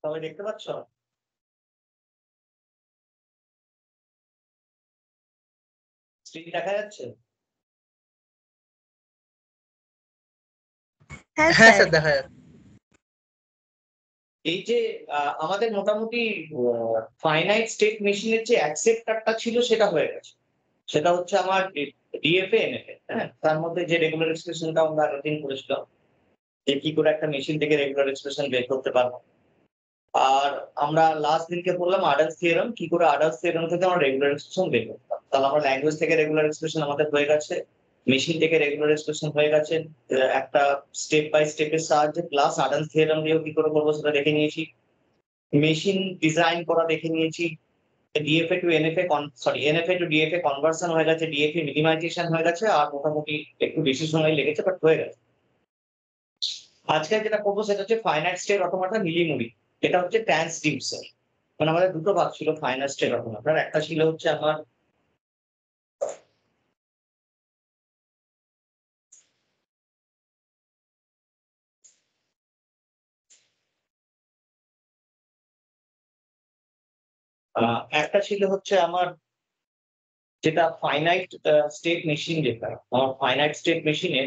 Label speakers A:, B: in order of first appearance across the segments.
A: সবাই দেখতে পাচ্ছ? স্ক্রিন দেখা যাচ্ছে?
B: হ্যাঁ
C: হ্যাঁ
B: স্যার।
C: স্যার দেখা যাচ্ছে।
A: এই যে আমাদের মোটামুটি ফাইনাইট স্টেট মেশিনের যে অ্যাকসেপ্টারটা ছিল সেটা হয়ে গেছে। সেটা হচ্ছে আমার ডিএফএ এনএফএ, হ্যাঁ? তার মধ্যে যে রেগুলার এক্সপ্রেশনটা আমরা আগের দিন করেছিলাম, যে কি করে একটা মেশিন থেকে রেগুলার এক্সপ্রেশন বের করতে পারবো। আর আমরা লাস্ট দিনকে বললাম আডালস থিওরেম, কি করে আডালস থিওরেম থেকে আমরা রেগুলার এক্সপ্রেশন বের করতাম। তাহলে আমরা ল্যাঙ্গুয়েজ থেকে রেগুলার এক্সপ্রেশন আমাদের হয়ে গেছে, মেশিন থেকে রেগুলার এক্সপ্রেশন হয়ে গেছে, একটা স্টেপ বাই স্টেপের সাহায্যে, প্লাস আডালস থিওরেম দিয়েও কি করে করবো সেটা দেখে নিয়েছি, মেশিন ডিজাইন করা দেখে নিয়েছি, DFA to NFA NFA to DFA conversion হয়ে গেছে, ডিএফএ মিনিমাইজেশন হয়ে গেছে, আর মোটামুটি একটু বেশি সময় লেগেছে বাট হয়ে গেছে। আজকে যেটা করবো সেটা হচ্ছে ফাইনাইট স্টেট অটোমাটা মিলিমুরি। এটা হচ্ছে ট্রান্সডিউসার। মানে আমাদের দুটো ভাগ ছিল ফাইনাইট স্টেট অটোমাটার। একটা ছিল হচ্ছে আমার একটা ছিল হচ্ছে আমার যেটা ফাইনাইট স্টেট মেশিন, যেটা আমার ফাইনাইট স্টেট মেশিনে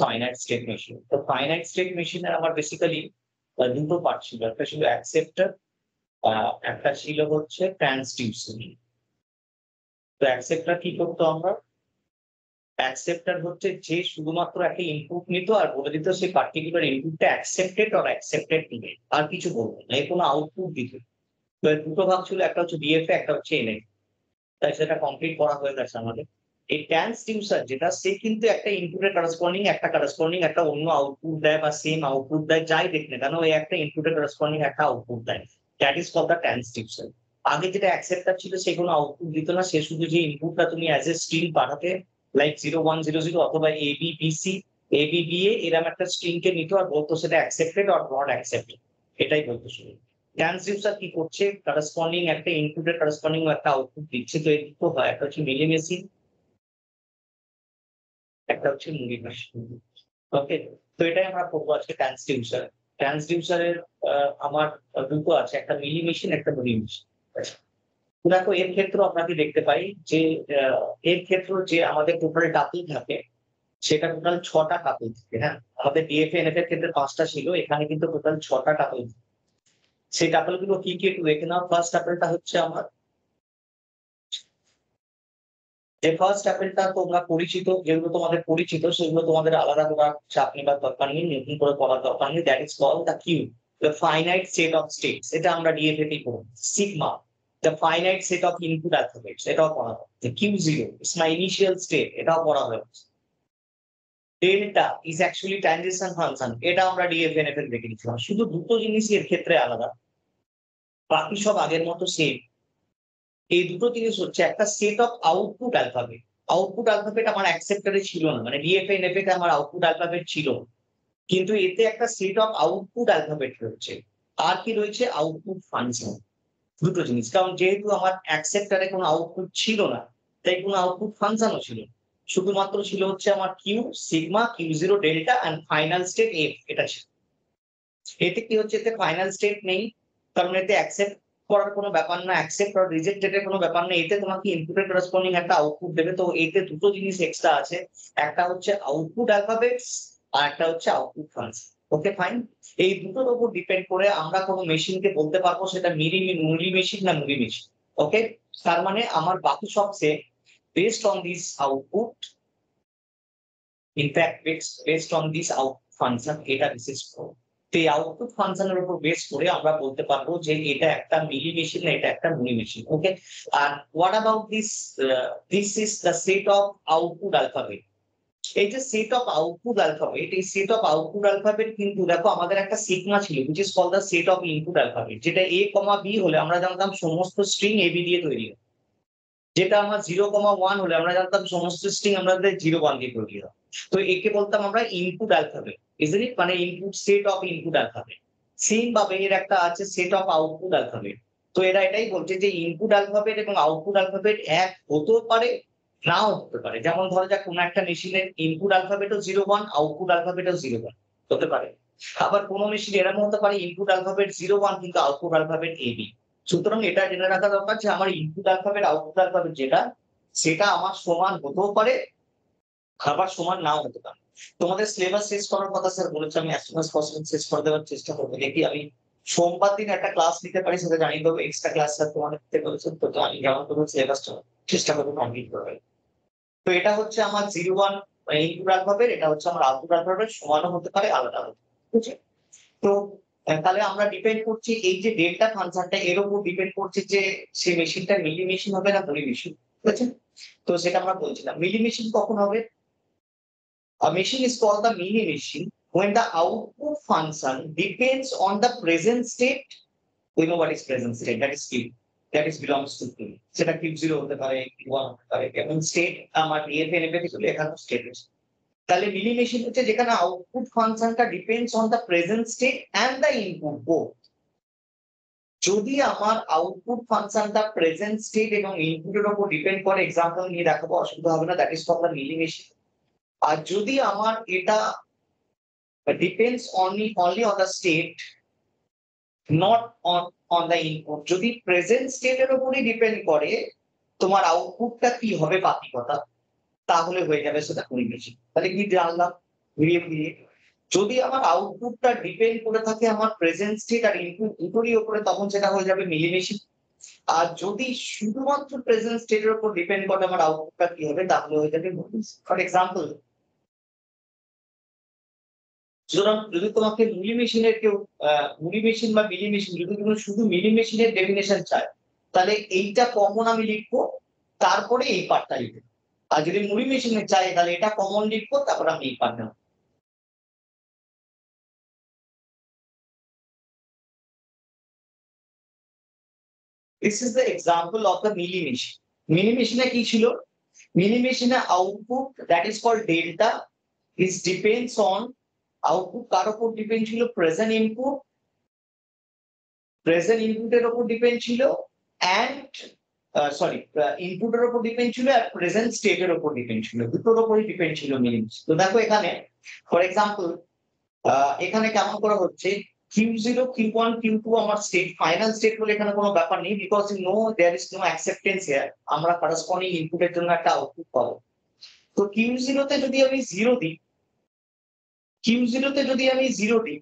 A: ফাইনাইট স্টেট মেশিন। তো ফাইনাইট স্টেট মেশিনের আমার বেসিক্যালি দুটো পার্ট ছিল, একটা ছিল অ্যাকসেপ্টার, একটা ছিল হচ্ছে ট্রান্সডিউসার। তো অ্যাকসেপ্টার কি করতো আমরা, অ্যাকসেপ্টার হচ্ছে যে শুধুমাত্র একটা ইনপুট নিত আর বলে দিত সেই পার্টিকুলার ইনপুটটা অ্যাকসেপ্টেড অর অ্যাকসেপ্টেড নিবে, আর কিছু বলবো না, এই কোনো আউটপুট দিত। তো এর দুটো ভাগ ছিল, একটা হচ্ছে ডিএফএ, একটা হচ্ছে এনএফএ। তাই সেটা কমপ্লিট করা হয়ে গেছে আমাদের। এই ট্রান্সডিউসার যেটা, সে কিন্তু একটা ইনপুটের করেসপন্ডিং একটা অন্য আউটপুট দেয় বা সেম আউটপুট দেয়, যাই দেখ না কেন এই একটা ইনপুটের করেসপন্ডিং একটা আউটপুট দেয়। That is called the transducer. আগে যেটা অ্যাকসেপ্টার ছিল সে কোনো আউটপুট দিত না, সে শুধু যে ইনপুটটা তুমি অ্যাজ এ স্ট্রিং পাঠাতে, লাইক 0100 অথবা এবিবিসি এবিবিএ এরকম একটা স্ট্রিং কে নিত আর বলতো সেটা অ্যাকসেপ্টেড অর নট অ্যাকসেপ্টেড, এটাই বলতো শুধু। ট্রান্সডিউসার কি করছে, করেসপন্ডিং একটা ইনপুটের করেসপন্ডিং একটা আউটপুট দিচ্ছে। তো এই দুটো হয়, একটা হচ্ছে মিলি মেশিন, একটা হচ্ছে মুভি মেশিন। ওকে, তো এটাই আমরা করবো আজকে ট্রান্সডিউসার। ট্রান্সডিউসারের আমার দুটো আছে, একটা মিলি মেশিন, একটা মুভি মেশিন। দেখো এর ক্ষেত্রে আপনাকে দেখতে পাই যে এর ক্ষেত্রে যে আমাদের টোটাল টাপল থাকে সেটা টোটাল 6টা টাপল থাকে। হ্যাঁ, আমাদের ডিএফএ এনএফ এর ক্ষেত্রে 5টা ছিল, এখানে কিন্তু টোটাল 6টা টাপল। সেই টাপল গুলো কি কি একটু দেখে নাও। ফার্স্ট টাপলটা হচ্ছে আমার, যে ফার্স্ট অ্যাপেলটা তোমরা পরিচিত, যেগুলো তোমাদের পরিচিত সেগুলো তোমাদের আলাদা করার চাপ নেবার দরকার নেই, নতুন করে পড়ার দরকার নেই। That is called the Q, the finite set of states. এটা আমরা ডিএফএ তেই পড়ব। Sigma, the finite set of input alphabets, এটাও পড়া হবে। Q zero is my initial state, এটাও পড়া হয়েছে। Delta is actually transition function, এটা আমরা ডিএফএ এনএফএ দেখে নিচ্ছিলাম। শুধু দুটো জিনিসই এর ক্ষেত্রে আলাদা, বাকি সব আগের মতো সেম। এই দুটো জিনিস হচ্ছে একটা set of output alphabet. Output alphabet আমার অ্যাকসেপ্টারে ছিল না, মানে ডিএফএ এনএফএ তে আমার আউটপুট অ্যালফাবেট ছিল, কিন্তু এতে একটা সেট অফ আউটপুট অ্যালফাবেট রয়েছে। আর কি রয়েছে, আউটপুট ফাংশন। দুটো জিনিস, কারণ যেহেতু আমার অ্যাকসেপ্টারে কোনো আউটপুট ছিল না, তাই কোনো আউটপুট ফাংশনও ছিল না। শুধুমাত্র ছিল হচ্ছে আমার Q, sigma, Q zero, delta and final state F, এটা ছিল। এতে কি হচ্ছে, এতে ফাইনাল স্টেট নেই, কারণ এতে অ্যাকসেপ্ট করার কোনো ব্যাপার না, অ্যাকসেপ্ট আর রিজেক্টেড এর কোনো ব্যাপার নেই। এতে তোমাকে ইনপুটের করেসপন্ডিং একটা আউটপুট দেবে। তো এতে দুটো জিনিস এক্সট্রা আছে, একটা হচ্ছে আউটপুট অ্যালফাবেটস আর একটা হচ্ছে আউটপুট ফাংশন। Okay fine. এই দুটোর উপর ডিপেন্ড করে আমরা কোনো মেশিনকে বলতে পারবো সেটা মুলি মেশিন না মুভি মেশিন। ওকে, তার মানে আমার বাকি সব same based on this output, in fact based on this output function, এটা বিশেষ করে এই আউটপুট ফাংশনের উপর বেস করে আমরা বলতে পারবো যে এটা একটা মিলি মেশিন না এটা একটা মুনি মেশিন। ওকে, আর what about this, this is the set of output alphabet. এই যে সেট অফ আউটপুট অ্যালফাবেট, এই সেট অফ আউটপুট অ্যালফাবেট কিন্তু দেখো আমাদের একটা সিগমা ছিল which is called the set of input alphabet, যেটা এ কমা বি হলে আমরা জানতাম সমস্ত স্ট্রিং এ বি দিয়ে তৈরি হয়। যেটা আমার 0,1 হলে আমরা জানতাম সমস্ত স্ট্রিং আমাদের 0,1 দিয়ে তৈরি হয়। তো একে বলতাম আমরা ইনপুট অ্যালফাবেট, ইজন্ট ইট, মানে input set of input alphabet. Same ভাবে এর একটা আছে সেট অফ আউটপুট অ্যালফাবেট। তো এরা এটাই বলছে যে ইনপুট অ্যালফাবেট এবং আউটপুট অ্যালফাবেট এক হতেও পারে, নাও হতে পারে। যেমন ধরো যাক কোনো একটা মেশিনের ইনপুট অ্যালফাবেটও 0,1, আউটপুট অ্যালফাবেটও 0,1 হতে পারে। আবার কোনো মেশিন এরকম হতে পারে ইনপুট অ্যালফাবেট 0 1 কিন্তু আউটপুট অ্যালফাবেট AB। সুতরাং এটা জেনে রাখা দরকার যে আমার ইনপুট অ্যালফাবেট আউটপুট অ্যালফাবেট যেটা সেটা আমার সমান হতেও পারে আবার সমান নাও হতে পারে। তোমাদের সিলেবাস শেষ করার কথা স্যার বলেছে, আমি as soon as possible শেষ করে দেওয়ার চেষ্টা করবো। দেখি আমি সোমবার দিন একটা ক্লাস নিতে পারি সেটা জানিয়ে দেবো, এক্সট্রা ক্লাস স্যার তোমাদের দিতে বলেছেন, তো আমি যেমন করবো সিলেবাসটা চেষ্টা করবো কমপ্লিট করবে। তো এটা হচ্ছে আমার 0 1 ইনপুট অ্যালফাবেট, এটা হচ্ছে আমার আউটপুট অ্যালফাবেট, সমানও হতে পারে আলাদা হতে পারে। ঠিক আছে? তো তাহলে আমরা ডিপেন্ড করছি এই যে ডেল্টা ফাংশনটা এর উপর ডিপেন্ড করছে যে সেই মেশিনটা মিলি মেশিন হবে না পলি মেশিন। ঠিক আছে? তো সেটা আমরা বলছিলাম মিলি মেশিন কখন হবে? A machine is called the mini machine when the output function depends on the present state. We know what is present state, that is Q. That is belongs to Q. সেটা Q0 হতে পারে, Q1 হতে পারে। এবং state আমার DFN ছিল এখানে state আছে। তাহলে মিলি মেশিন হচ্ছে যেখানে আউটপুট ফাংশনটা depends on the present state and the input both. যদি আমার আউটপুট ফাংশনটা প্রেজেন্ট স্টেট এবং ইনপুটের উপর ডিপেন্ড করে, এক্সাম্পল নিয়ে দেখাবো, অসুবিধা হবে না, that is called the Mealy machine. আর যদি আমার এটা depends only on the state, not on the input, যদি প্রেজেন্ট স্টেটের উপরই ডিপেন্ড করে তোমার আউটপুটটা কি হবে বাকি কথা, তাহলে হয়ে যাবে সেটা মিলি মেশিন। তাহলে কি জানলাম ঘুরিয়ে ফিরিয়ে, যদি আমার আউটপুটটা ডিপেন্ড করে থাকে আমার প্রেজেন্ট স্টেট আর ইনপুট দুটোরই উপরে, তখন সেটা হয়ে যাবে মিলি মেশিন। আর যদি শুধুমাত্র প্রেজেন্ট স্টেটের উপর ডিপেন্ড করে আমার আউটপুটটা কি হবে, তাহলে হয়ে যাবে ফর এক্সাম্পল। সুতরাং যদি তোমাকে মিলি মেশিনের কেউ মিলি মেশিন বা মিলি মেশিন, যদি তুমি শুধু মিলি মেশিনের ডেফিনেশন চায়, তাহলে এইটা কমন আমি লিখবো, তারপরে এই পার্টটা লিখবো। আর যদি মিলি মেশিনে চাই তাহলে এটা কমন লিখবো, তারপর আমি এই পার্টটা। This is the example of the milli machine. Milli machine কি ছিল? Milli machine output that is called delta is depends on output কার উপর ডিপেন্ড ছিল? প্রেজেন্ট ইনপুট, প্রেজেন্ট ইনপুটের উপর ডিপেন্ড ছিল এন্ড সরি ইনপুটের উপর ডিপেন্ড ছিল আর প্রেজেন্ট স্টেটের উপর ডিপেন্ড ছিল, দুটোর উপরই ডিপেন্ড ছিল মিনিমাম। তো দেখো এখানে ফর এক্সাম্পল এখানে কেমন করে হচ্ছে Q0 Q1 Q2 আমার স্টেট ফাইনাল স্টেট বলে এখানে কোনো ব্যাপার নেই, because no there is no acceptance here, আমরা করসপন্ডিং ইনপুটের জন্য একটা আউটপুট পাবো। তো Q0 তে যদি আমি 0 দিই, Q0 তে যদি আমি 0 দিই,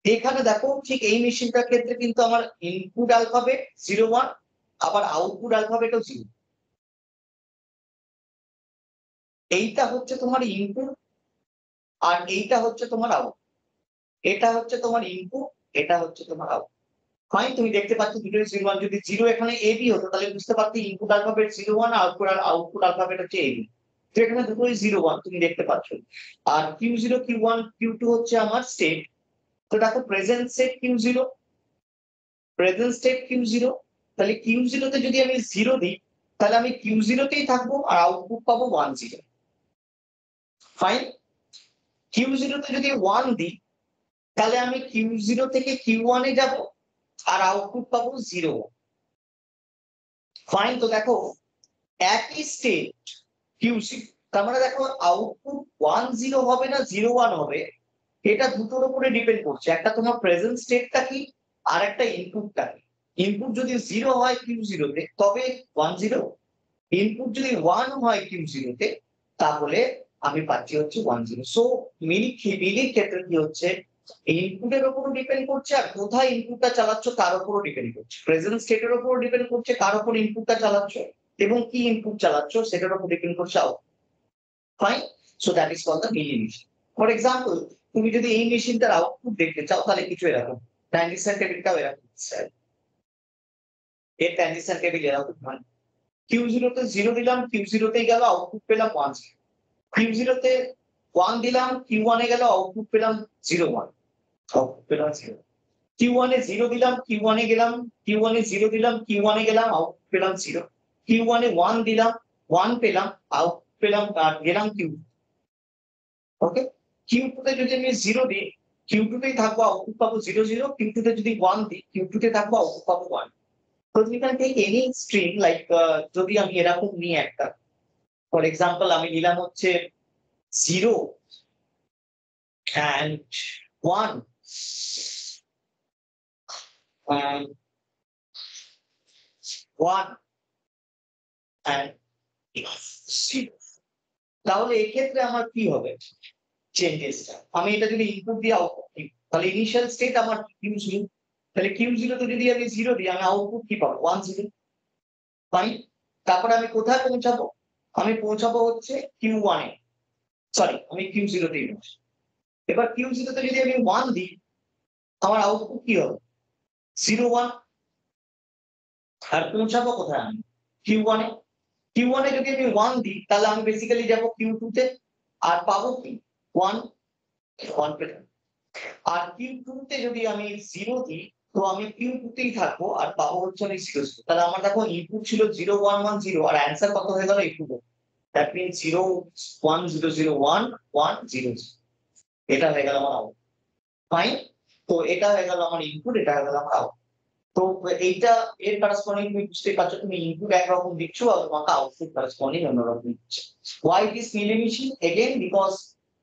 A: এখানে দেখো ঠিক এই মেশিনটার ক্ষেত্রে কিন্তু আমার ইনপুট অ্যালফাবেট 0 1, আবার আউটপুট অ্যালফাবেটও 0। এইটা হচ্ছে তোমার ইনপুট আর এইটা হচ্ছে তোমার আউট। এটা হচ্ছে তোমার ইনপুট, এটা হচ্ছে তোমার আউট। ফাইন, তুমি দেখতে পাচ্ছ দুটোই 0 1। যদি 0 এখানে AB হতো তাহলে বুঝতে পারতে ইনপুট অ্যালফাবেট 0 1, আউটপুট অ্যালফাবেট হচ্ছে AB। তো এখানে দুটোই 0 1 তুমি দেখতে পাচ্ছ। আর Q0 Q1 Q2 হচ্ছে আমার স্টেট। তো দেখো present state Q0, present state Q0, তাহলে Q0 তে যদি আমি 0 দিই তাহলে আমি Q0 তেই থাকবো আর আউটপুট পাবো 1 0। ফাইন, Q0 তে যদি 1 দিই তাহলে আমি Q0 থেকে Q1 এ যাব আর আউটপুট পাবো 0। ফাইন, তো দেখো একই স্টেট Q0, তার মানে দেখো আউটপুট 1 0 হবে না 0 1 হবে, এটা দুটোর উপরে ডিপেন্ড করছে। একটা তোমার প্রেজেন্ট স্টেটটা কি আর একটা ইনপুটটা কি। ইনপুট যদি 0 হয় Q0 তে তবে 1 0, ইনপুট যদি 1 হয় Q0 তে তাহলে আমি পাচ্ছি হচ্ছে 1 0। সো মিলির ক্ষেত্রে কি হচ্ছে, ইনপুটের উপরও ডিপেন্ড করছে আর কোথায় ইনপুটটা চালাচ্ছ তার উপরও ডিপেন্ড করছে। প্রেজেন্ট স্টেটের উপরও ডিপেন্ড করছে কার উপর ইনপুটটা চালাচ্ছ এবং কি ইনপুট চালাচ্ছ সেটার উপর ডিপেন্ড করছে output. Fine, so that is called the Mealy machine. For example তুমি যদি এই মেশিনটার আউটপুট দেখতে চাও তাহলে কিছু এরকম ট্রানজিশন টেবিলটাও এরকম, এর ট্রানজিশন টেবিল এরকম হয়। Q0 তে 0 দিলাম, Q0 তেই গেল, আউটপুট পেলাম 1 0। Q0 তে 1 দিলাম, Q1 এ গেল, আউটপুট পেলাম 0 1, আউটপুট পেলাম 0। Q1 এ 0 দিলাম, Q1 এ গেলাম, Q1 এ 0 দিলাম, Q1 এ গেলাম, আউটপুট পেলাম 0। Q1 এ 1 দিলাম, 1 পেলাম, আউটপুট পেলাম আর গেলাম Q। ওকে, Q2 তে যদি আমি 0 দিই, Q2 তেই থাকবো, আউটপুট পাবো 0 0। Q2 তে যদি 1 দিই, Q2 তে থাকবো, আউটপুট পাবো 1। তো তুমি can take any string like যদি আমি এরকম নিই একটা, ফর এক্সাম্পল আমি নিলাম হচ্ছে 0 and 1 and 1 and 0, তাহলে এক্ষেত্রে আমার কি হবে চেঞ্জেসটা? আমি এটা যদি ইনপুট দিয়ে আউটপুট দিই, তাহলে ইনিশিয়াল স্টেট আমার Q0, তাহলে Q0 তে যদি আমি 0 দিই, আমি আউটপুট কি পাবো? 1 0। ফাইন। তারপরে আমি কোথায় পৌঁছাবো? আমি পৌঁছাবো হচ্ছে Q1 এ। সরি, আমি Q0 তে দিই। এবার Q0 তে যদি আমি 1 দিই, আমার আউটপুট কি হবে? 0 1। আর পৌঁছাবো কোথায় আমি? Q1 এ। Q1 এ যদি আমি 1 দিই, তাহলে আমি বেসিক্যালি যাবো Q2 তে, আর পাবো কি? 1 1 পেলাম। আর Q2 তে যদি আমি 0 দিই, তো আমি Q2 তেই থাকবো, আর পাবো হচ্ছে আমি 0 0। তাহলে আমার দেখো ইনপুট ছিল 0 1 1 0, আর অ্যান্সার কত হয়ে গেল? একটু দ্যাট মিনস 0 1 0 0 1 1 0 0। এটা হয়ে গেল আমার আউটপুট। ফাইন। তো এটা হয়ে গেল আমার ইনপুট, এটা হয়ে গেল আমার আউটপুট। তো এইটা এর করসপন্ডিং তুমি বুঝতেই পারছো, তুমি ইনপুট একরকম দিচ্ছ আর তোমাকে আউটপুট করসপন্ডিং অন্যরকম দিচ্ছে। হোয়াই দিস মিলেমিশি? এগেইন বিকজ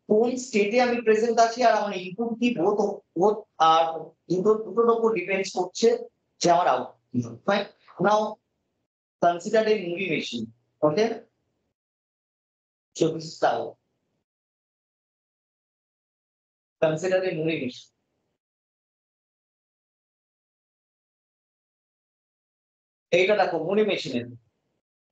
A: কোন স্টেটে আমি প্রেজেন্ট আছি আর আমার ইনপুট কি, বোথ বোথ আর দুটোর উপর ডিপেন্ডস করছে যে আমার আউটপুট কি হবে। Fine. Now consider A movie machine. Okay, so this is how consider A movie machine. এইটা দেখো মুভি মেশিনের,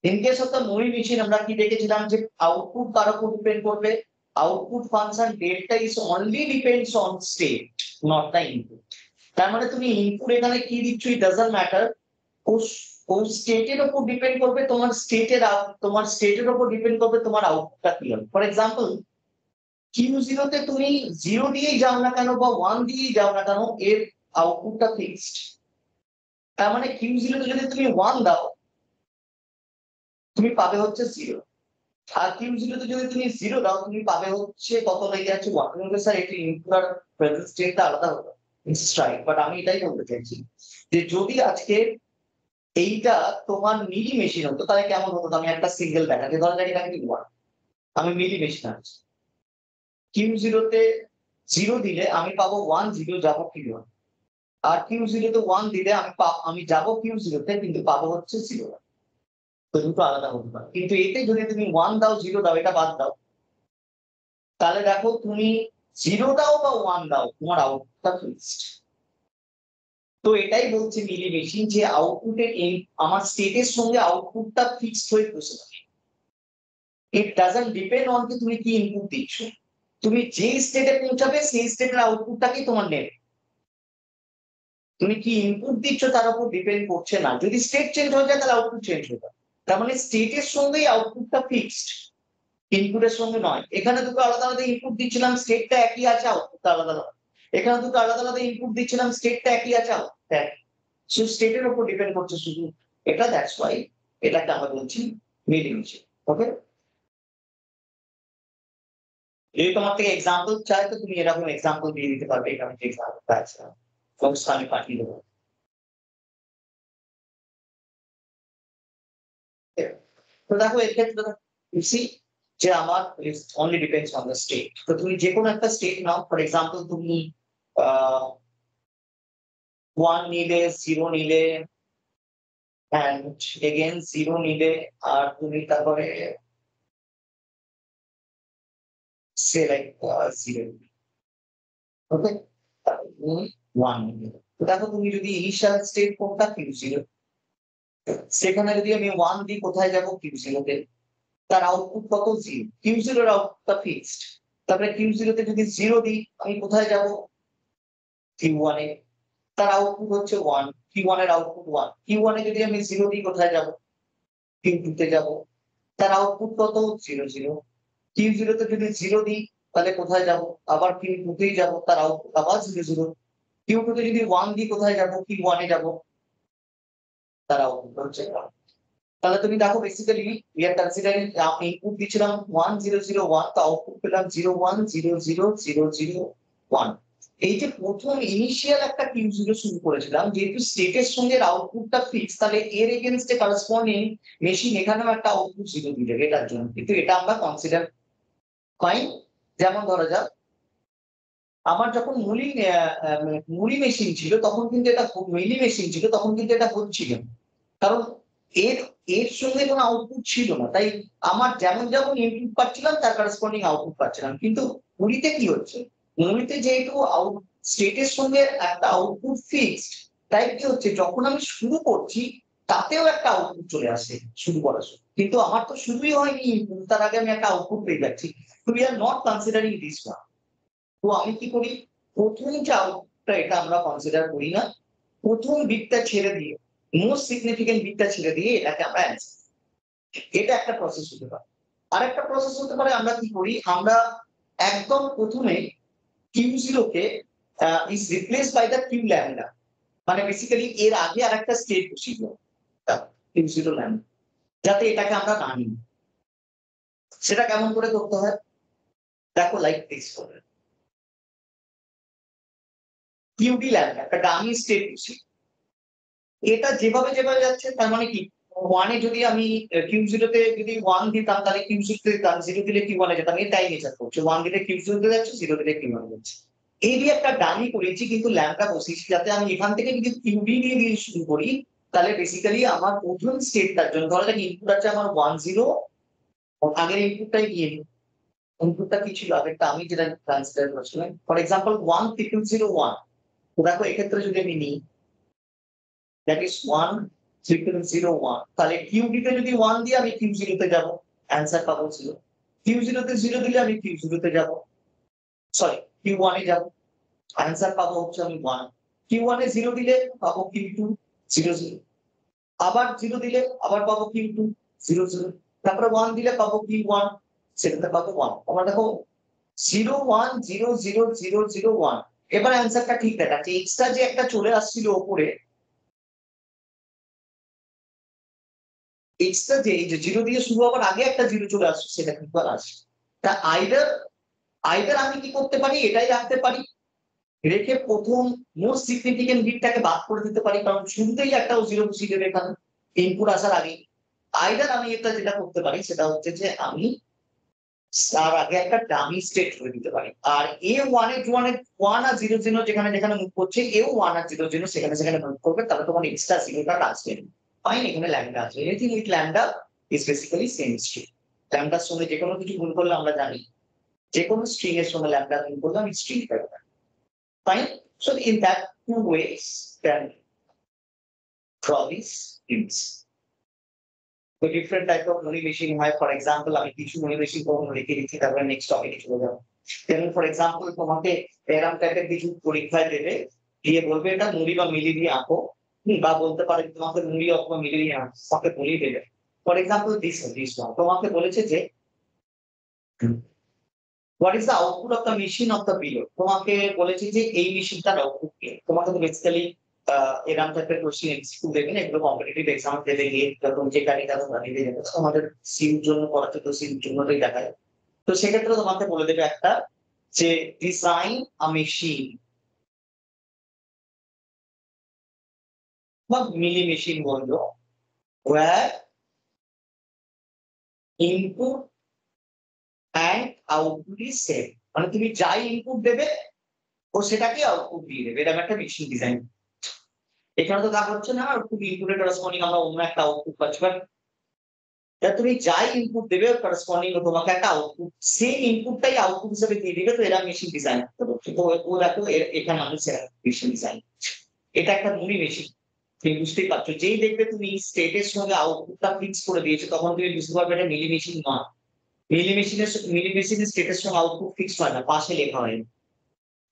A: in case of the movie machine আমরা কি দেখেছিলাম যে আউটপুট কার উপর ডিপেন্ড করবে? Output function delta is only depends on state, not the input. তার মানে তুমি ইনপুট এখানে কি দিচ্ছ, ইট ডাজন্ট ম্যাটার। কোন স্টেটের উপর ডিপেন্ড করবে তোমার স্টেটের উপর ডিপেন্ড করবে তোমার আউটপুটটা কি হবে। ফর এক্সাম্পল, Q0 তে তুমি 0 দিয়েই যাও না কেন বা 1 দিয়েই যাও না কেন, এর আউটপুটটা ফিক্সড। তার মানে Q0 তে যদি তুমি 1 দাও, তুমি পাবে হচ্ছে 0। আর Q0 তে যদি তুমি 0 দাও, তুমি পাবে হচ্ছে কত লেগে আছে? 1। তুমি বলবে, স্যার এটি ইনপুট আর প্রেজেন্ট স্টেটটা আলাদা হতো। ইটস রাইট, বাট আমি এটাই বলতে চাইছি যে যদি আজকে এইটা তোমার মিলি মেশিন হতো, তাহলে কেমন হতো? আমি একটা সিঙ্গেল ব্যাটারি ধরা যাক, এটা কিন্তু 1, আমি মিলি মেশিন আছি। Q0 তে 0 দিলে আমি পাবো 1 0, যাবো Q1। আর Q0 তে 1 দিলে আমি যাবো Q0 তে, কিন্তু পাবো হচ্ছে 0। তো দুটো আলাদা হতে পারে। কিন্তু এতে যদি তুমি 1 দাও 0 দাও, এটা বাদ দাও, তাহলে দেখো তুমি 0 দাও বা 1 দাও, তোমার আউটপুটটা ফিক্সড। তো এটাই বলছে মিলি মেশিন যে আউটপুটের এই আমার স্টেটের সঙ্গে আউটপুটটা ফিক্সড হয়ে বসে থাকে। ইট ডাজন্ট ডিপেন্ড অন তুমি কি ইনপুট দিচ্ছ। তুমি যে স্টেটে পৌঁছাবে সেই স্টেটের আউটপুটটাকেই তোমার নেবে। তুমি কি ইনপুট দিচ্ছ তার উপর ডিপেন্ড করছে না। যদি স্টেট চেঞ্জ হয়ে যায়, তাহলে আউটপুট চেঞ্জ হয়ে যায়। তার মানে স্টেটের সঙ্গেই আউটপুটটা ফিক্সড, ইনপুটের সঙ্গে নয়। এখানে দুটো আলাদা আলাদা ইনপুট দিচ্ছিলাম, স্টেটটা একই আছে, আউটপুটটা আলাদা আলাদা। এখানে দুটো আলাদা আলাদা ইনপুট দিচ্ছিলাম, স্টেটটা একই আছে, আউটপুটটা একই। সো স্টেটের উপর ডিপেন্ড করছে শুধু এটা, দ্যাটস ওয়াই এটাকে আমরা বলছি মিলি মেশিন। ওকে, যদি তোমার থেকে এক্সাম্পল চাই, তো তুমি এরকম এক্সাম্পল দিয়ে দিতে পারবে। এখানে যে এক্সাম্পলটা আছে বক্সটা আমি পাঠিয়ে দেবো। তো দেখো এক্ষেত্রে সি যে আমার only depends on the state. তো তুমি যে কোনো একটা স্টেট নাও, ফর এক্সাম্পল তুমি 1 নিলে, 0 নিলে, অ্যান্ড এগেন 0 নিলে, আর তুমি তারপরে সে লাইক 0। ওকে, 1 নিলে, তো দেখো তুমি যদি ইনিশিয়াল স্টেট কোনটা Q0, সেখানে যদি আমি 1 দিই, কোথায় যাব? Q0 তে। তার আউটপুট কত? 0। Q0 এর আউটপুটটা ফিক্সড। তারপরে Q0 তে যদি 0 দিই, আমি কোথায় যাব? Q1 এ। তার আউটপুট হচ্ছে 1। Q1 এর আউটপুট 1। Q1 এ যদি আমি 0 দিই, কোথায় যাব? Q2 তে যাব। তার আউটপুট কত? 0 0। Q0 তে যদি 0 দিই, তাহলে কোথায় যাব? আবার Q2 তেই যাব, তার আউটপুট আবার 0 0। Q2 তে যদি 1 দিই, কোথায় যাব? Q1 এ যাব, তার আউটপুট হচ্ছে 1। তাহলে তুমি দেখো basically we are considering input দিছিলাম 1 0 0 1, তো আউটপুট পেলাম 0 1 0 0 0 0 1। এই যে প্রথম ইনিশিয়াল একটা Q0 শুরু করেছিলাম, যেহেতু স্টেটের সঙ্গে আউটপুটটা ফিক্স, তাহলে এর এগেইনস্টে করসপন্ডিং মেশিন এখানেও একটা আউটপুট 0 দিয়ে দেবে এটার জন্য। কিন্তু এটা আমরা কনসিডার ফাইন। যেমন ধরা যাক আমার যখন মুলি মেশিন ছিল তখন কিন্তু এটা মিলি মেশিন ছিল তখন কিন্তু এটা হচ্ছিল না। কারণ এর এর সঙ্গে কোনো আউটপুট ছিল না। তাই আমার যেমন ইনপুট পাচ্ছিলাম তার করেসপন্ডিং আউটপুট পাচ্ছিলাম। কিন্তু মুড়িতে কি হচ্ছে? মুড়িতে যেহেতু স্টেট এর সঙ্গে একটা আউটপুট ফিক্সড, তাই কি হচ্ছে যখন আমি শুরু করছি তাতেও একটা আউটপুট চলে আসে শুরু করার সময়। কিন্তু আমার তো শুরুই হয়নি ইনপুট, তার আগে আমি একটা আউটপুট পেয়ে যাচ্ছি। তো we are not considering this one. তো আমি কি করি? ১ম যে আউটপুটটা এটা আমরা কনসিডার করি না। ১ম বিটটা ছেড়ে দিয়ে, মোস্ট সিগনিফিক্যান্ট বিটটা ছেড়ে দিয়ে এটাকে আমরা অ্যান্সার। এটা একটা প্রসেস হতে পারে। আরেকটা প্রসেস হতে পারে আমরা কি করি? আমরা একদম ১ম এ Q0 K is replaced by the Q lambda। মানে বেসিক্যালি এর আগে আরেকটা স্টেট বসিয়ে দেব। Q0 lambda। যাতে এটাকে আমরা না নিই। সেটা কেমন করে করতে হয়? দেখো লাইক দিস করে। QD lambda একটা ডামি স্টেট বসিয়ে এটা যেভাবে যাচ্ছে তার মানে কি 1 এ যদি আমি Q0 তে যদি 1 দিতাম তাহলে Q0 তে দিতাম, 0 দিলে Q1 এ যেতাম। এটাই নেচার করছে। 1 দিলে Q0 তে যাচ্ছে, 0 দিলে Q1 এ যাচ্ছে। এই দিয়ে একটা ডামি করেছি কিন্তু ল্যাম্বডা বসিয়েছি যাতে আমি এখান থেকে যদি QB দিয়ে শুরু করি তাহলে বেসিক্যালি আমার প্রথম স্টেটটার জন্য ধরো যাক ইনপুট আছে আমার 10 আগের ইনপুটটাই দিয়ে দিই। ইনপুটটা কি ছিল আগেরটা আমি যেটা কনসিডার করছিলাম। For example 10001। তো দেখো এক্ষেত্রে যদি আমি নিই that is 10001 তাহলে QB তে যদি 1 দিই আমি Q0 তে যাব, অ্যানসার পাবো 0। Q0 তে 0 দিলে আমি Q0 তে যাব, সরি Q1 এ যাব, অ্যানসার পাবো হচ্ছে আমি 1। Q1 এ 0 দিলে পাবো Q2 0 0, আবার 0 দিলে আবার পাবো Q2 0 0, তারপরে 1 দিলে পাবো Q1 সেটাতে পাবো 1। আমরা দেখো 0 1 0 0 0 0 1। এবার অ্যানসারটা ঠিক দেখাচ্ছে। এক্সট্রা যে একটা চলে আসছিল উপরে, এক্সট্রা যে এই যে 0 দিয়ে শুরু হওয়ার আগে একটা 0 চলে আসছে সেটা কিন্তু আর আসে। তা আইদার আমি কি করতে পারি এটাই রাখতে পারি, রেখে ১ম মোস্ট সিগনিফিক্যান্ট বিটটাকে বাদ করে দিতে পারি কারণ শুরুতেই একটা 0 বসিয়ে দেবে এখানে ইনপুট আসার আগে। আইদার আমি এটা যেটা করতে পারি সেটা হচ্ছে যে আমি তার আগে একটা ডামি স্টেট করে দিতে পারি। আর A1 এ 1 আর 0 0 যেখানে মুভ করছে, এও 1 আর 0 0 সেখানে মুভ করবে, তাহলে তোমার এক্সট্রা 0 টা আসবে। ফাইন, এখানে ল্যাম্বডা আছে। Anything with lambda is basically same string. ল্যাম্বডার সঙ্গে যেকোনো কিছু গুণ করলে আমরা জানি যেকোনো স্ট্রিং এর সঙ্গে ল্যাম্বডা গুণ করলে আমি স্ট্রিং পাবো। Fine. So in that two ways can draw these things. তো different type of Moore machine হয়। ফর এক্সাম্পল আমি কিছু মনি মেশিন কখনো লিখে দিচ্ছি তারপরে নেক্সট টপিকে চলে যাবো। যেমন ফর এক্সাম্পল তোমাকে এরকম টাইপের কিছু পরীক্ষায় দেবে, দিয়ে বলবে এটা মুড়ি বা মিলি দিয়ে আঁকো, বা বলতে পারে তোমাকে মুড়ি অথবা মিলি দিয়ে তোমাকে বলেই দেবে। ফর এক্সাম্পল দিস ওয়ান তোমাকে বলেছে যে what is the output of the machine of the below. তোমাকে বলেছে যে এই মেশিনটার আউটপুট কি। তোমাকে তো বেসিক্যালি এরকম টাইপের কোশ্চেন এমসিকিউ দেবে না, এগুলো কম্পিটিটিভ এক্সাম দেবে গিয়ে যখন যে কারিটা তোমরা দিতে যাবে আমাদের সিউর জন্য পড়াতে তো সিউর জন্যই দেখায়। তো সেক্ষেত্রে তোমাকে বলে দেবে একটা যে ডিজাইন আ মেশিন বা মিলি মেশিন বললো where input and output is same। মানে তুমি যাই ইনপুট দেবে ও সেটাকে আউটপুট দিয়ে দেবে, এরকম একটা মেশিন ডিজাইন। এখানে তো তা হচ্ছে না, আউটপুট ইনপুটের করেসপন্ডিং আমরা অন্য একটা আউটপুট পাচ্ছি। তুমি যাই ইনপুট দেবে করেসপন্ডিং তোমাকে একটা আউটপুট সেম ইনপুটটাই আউটপুট হিসেবে দিয়ে দিবে। তো এরা মেশিন ডিজাইন। তো ও দেখো এখানে আমি মেশিন ডিজাইন। এটা একটা মুনি মেশিন। তুমি বুঝতেই পারছো যেই দেখবে তুমি স্টেটের সঙ্গে আউটপুটটা ফিক্স করে দিয়েছো তখন তুমি বুঝতে পারবে এটা মিলি মেশিন নয়। মিলি মেশিনের স্টেটের সঙ্গে আউটপুট ফিক্স হয় না, পাশে লেখা হয়।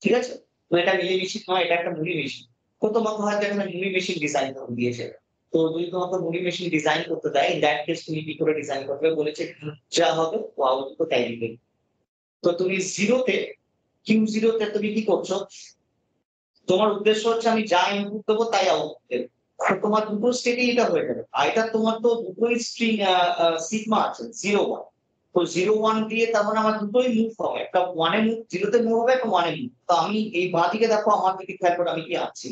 A: ঠিক আছে? তো এটা মিলি মেশিন নয়, এটা একটা মুনি মেশিন। তো তোমাকে হয়তো এখানে মুনি মেশিন ডিজাইন করে দিয়েছে। তো যদি তোমাকে মুনি মেশিন ডিজাইন করতে দেয় ইন দ্যাট কেস তুমি কি করে ডিজাইন করবে বলেছে যা হবে ও আউটপুট তাই দিবে। তো তুমি Q0 তে তুমি কি করছো? তোমার উদ্দেশ্য হচ্ছে আমি যা ইনপুট দেবো তাই আউটপুট দেবে। তোমার দুটো স্টেটে এটা হয়ে যাবে। আইদার তোমার তো দুটোই স্ট্রিং সিগমা আছে 0 1। তো 0 1 দিয়ে তার মানে আমার দুটোই মুভ হবে। একটা 1 এ মুভ 0 তে মুভ হবে, একটা 1 এ মুভ। তো আমি এই বাঁ দিকে দেখো আমার দিকে খেয়াল করে আমি কি আঁকছি।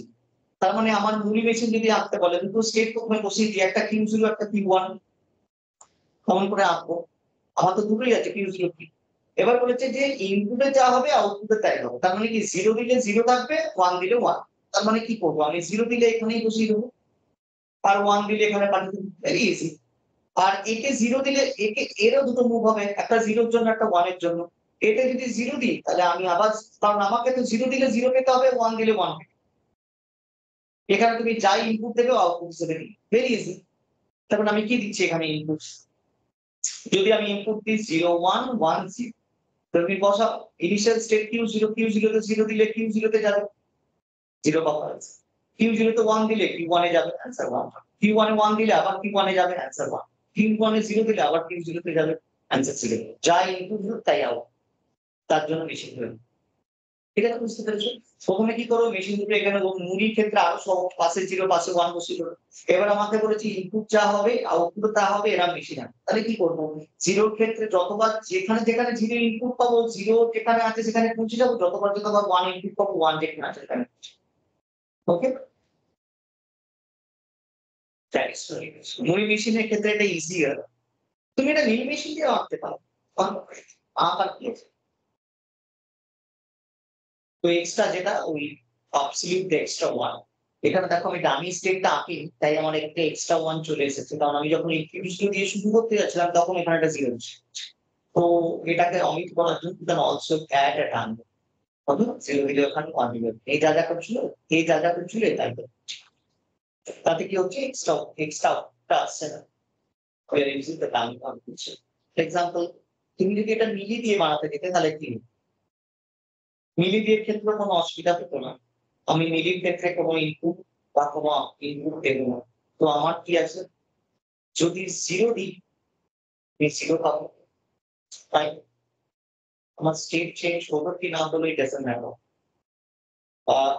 A: তার মানে আমার মুনি মেশিন যদি আঁকতে বলে দুটো স্টেট প্রথমে বসিয়ে দিই, একটা Q0 একটা Q1 কেমন করে আঁকবো? আমার তো দুটোই আছে Q0 Q। এবার বলেছে যে ইনপুটে যা হবে আউটপুটে তাই হবে, তার মানে কি 0 দিলে 0 থাকবে, 1 দিলে 1। তার মানে কি করবো, আমি 0 দিলে এখানেই বসিয়ে দেবো, আর 1 দিলে এখানে পাঠিয়ে দেবো, ভেরি ইজি। আর একে 0 দিলে এরও দুটো মুভ হবে, একটা 0 এর জন্য একটা 1 এর জন্য। এটা যদি 0 দিই তাহলে আমি আবার, কারণ আমাকে তো 0 দিলে 0 পেতে হবে, 1 দিলে 1 পেতে হবে। এখানে তুমি যাই ইনপুট দেবে আউটপুট হিসেবে দিবে, ভেরি ইজি। তারপর আমি কি দিচ্ছি এখানে ইনপুট, যদি আমি ইনপুট দিই 0 1 1 0, তুমি বসাও ইনিশিয়াল স্টেট Q0, Q0 তে 0 দিলে Q0 তে যাবে, 0 পাওয়া যাচ্ছে। Q0 তে 1 দিলে Q1 এ যাবে, অ্যান্সার 1। Q1 এ 1 দিলে আবার Q1 এ যাবে, অ্যান্সার 1। Q1 এ 0 দিলে আবার Q0 তে যাবে, অ্যান্সার 0। যা ইনপুট দিল তাই আউট, তার জন্য মেশিন ধরে। ঠিক আছে, বুঝতে পেরেছো? প্রথমে কি করো, মেশিন দুটো এখানে মুড়ির ক্ষেত্রে আরো সহজ, পাশে 0 পাশে 1 বসিয়ে দিল। এবার আমাকে বলেছে ইনপুট যা হবে আউটপুট তা হবে, এরা মেশিন আছে। তাহলে কি করবো, 0 এর ক্ষেত্রে যতবার যেখানে যেখানে 0 ইনপুট পাবো, 0 যেখানে আছে সেখানে পৌঁছে যাবো, যতবার 1 ইনপুট পাবো 1 যেখানে আছে সেখানে। ওকে, মুড়ি মেশিনের ক্ষেত্রে এটা ইজিয়ার। তুমি এটা মিল মেশিন দিয়ে আঁকতে পারো, আঁকার কি আছে? তো এক্সট্রা যেটা ওই অ্যাবসলিউট এক্সট্রা 1, এখানে দেখো আমি ডামি স্টেটটা আঁকি, তাই আমার একটা এক্সট্রা 1 চলে এসেছে, কারণ আমি যখন এই কিউবস দিয়ে শুরু করতে যাচ্ছিলাম তখন এখানে একটা 0 ছিল। তো এটাকে অমিট করার জন্য you can also add a term, হবে 0 দিলে ওখানে 1 দিলে, এই যা যা করছিল, এই যা যা করছিল তাই তো। তাতে কি হচ্ছে, এক্সট্রা এক্সট্রা টা আসছে না, we are using the term confusion. For example, তুমি যদি এটা মিলি দিয়ে বানাতে যেতে তাহলে কি হতো? মিলি দিয়ে ক্ষেত্রে কোনো অসুবিধা হতো না, আমি মিলির ক্ষেত্রে কোনো ইনপুট বা কোনো ইনপুট দেব না। তো আমার কি আছে, যদি 0 দিই আমি 0 পাবো, তাই আমার স্টেট চেঞ্জ হলো কি না হলো it doesn't matter।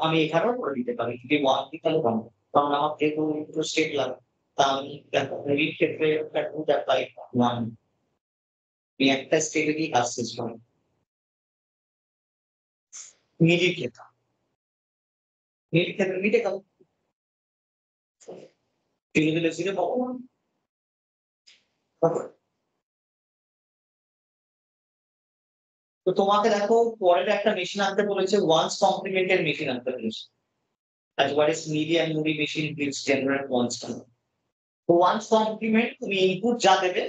A: আমি এখানেও করে দিতে পারি, যদি 1 দিই তাহলে 1, কারণ আমার যেহেতু দুটো স্টেট লাগে, তা আমি দেখো মিলির ক্ষেত্রে একটা 2 অ্যাপ্লাই 1, আমি একটা স্টেটে দিয়ে কাজ শেষ করি মিলির ক্ষেত্রে। মিলির ক্ষেত্রে মিটে গেল, 0 দিলে 0 পাবো না। তো তোমাকে দেখো পরের একটা মেশিন আনতে বলেছে, ওয়ান্স কমপ্লিমেন্টের মেশিন আনতে বলেছে। As what is media and movie machine which generate constant. তো ওয়ান্স কমপ্লিমেন্ট, তুমি ইনপুট যা দেবে,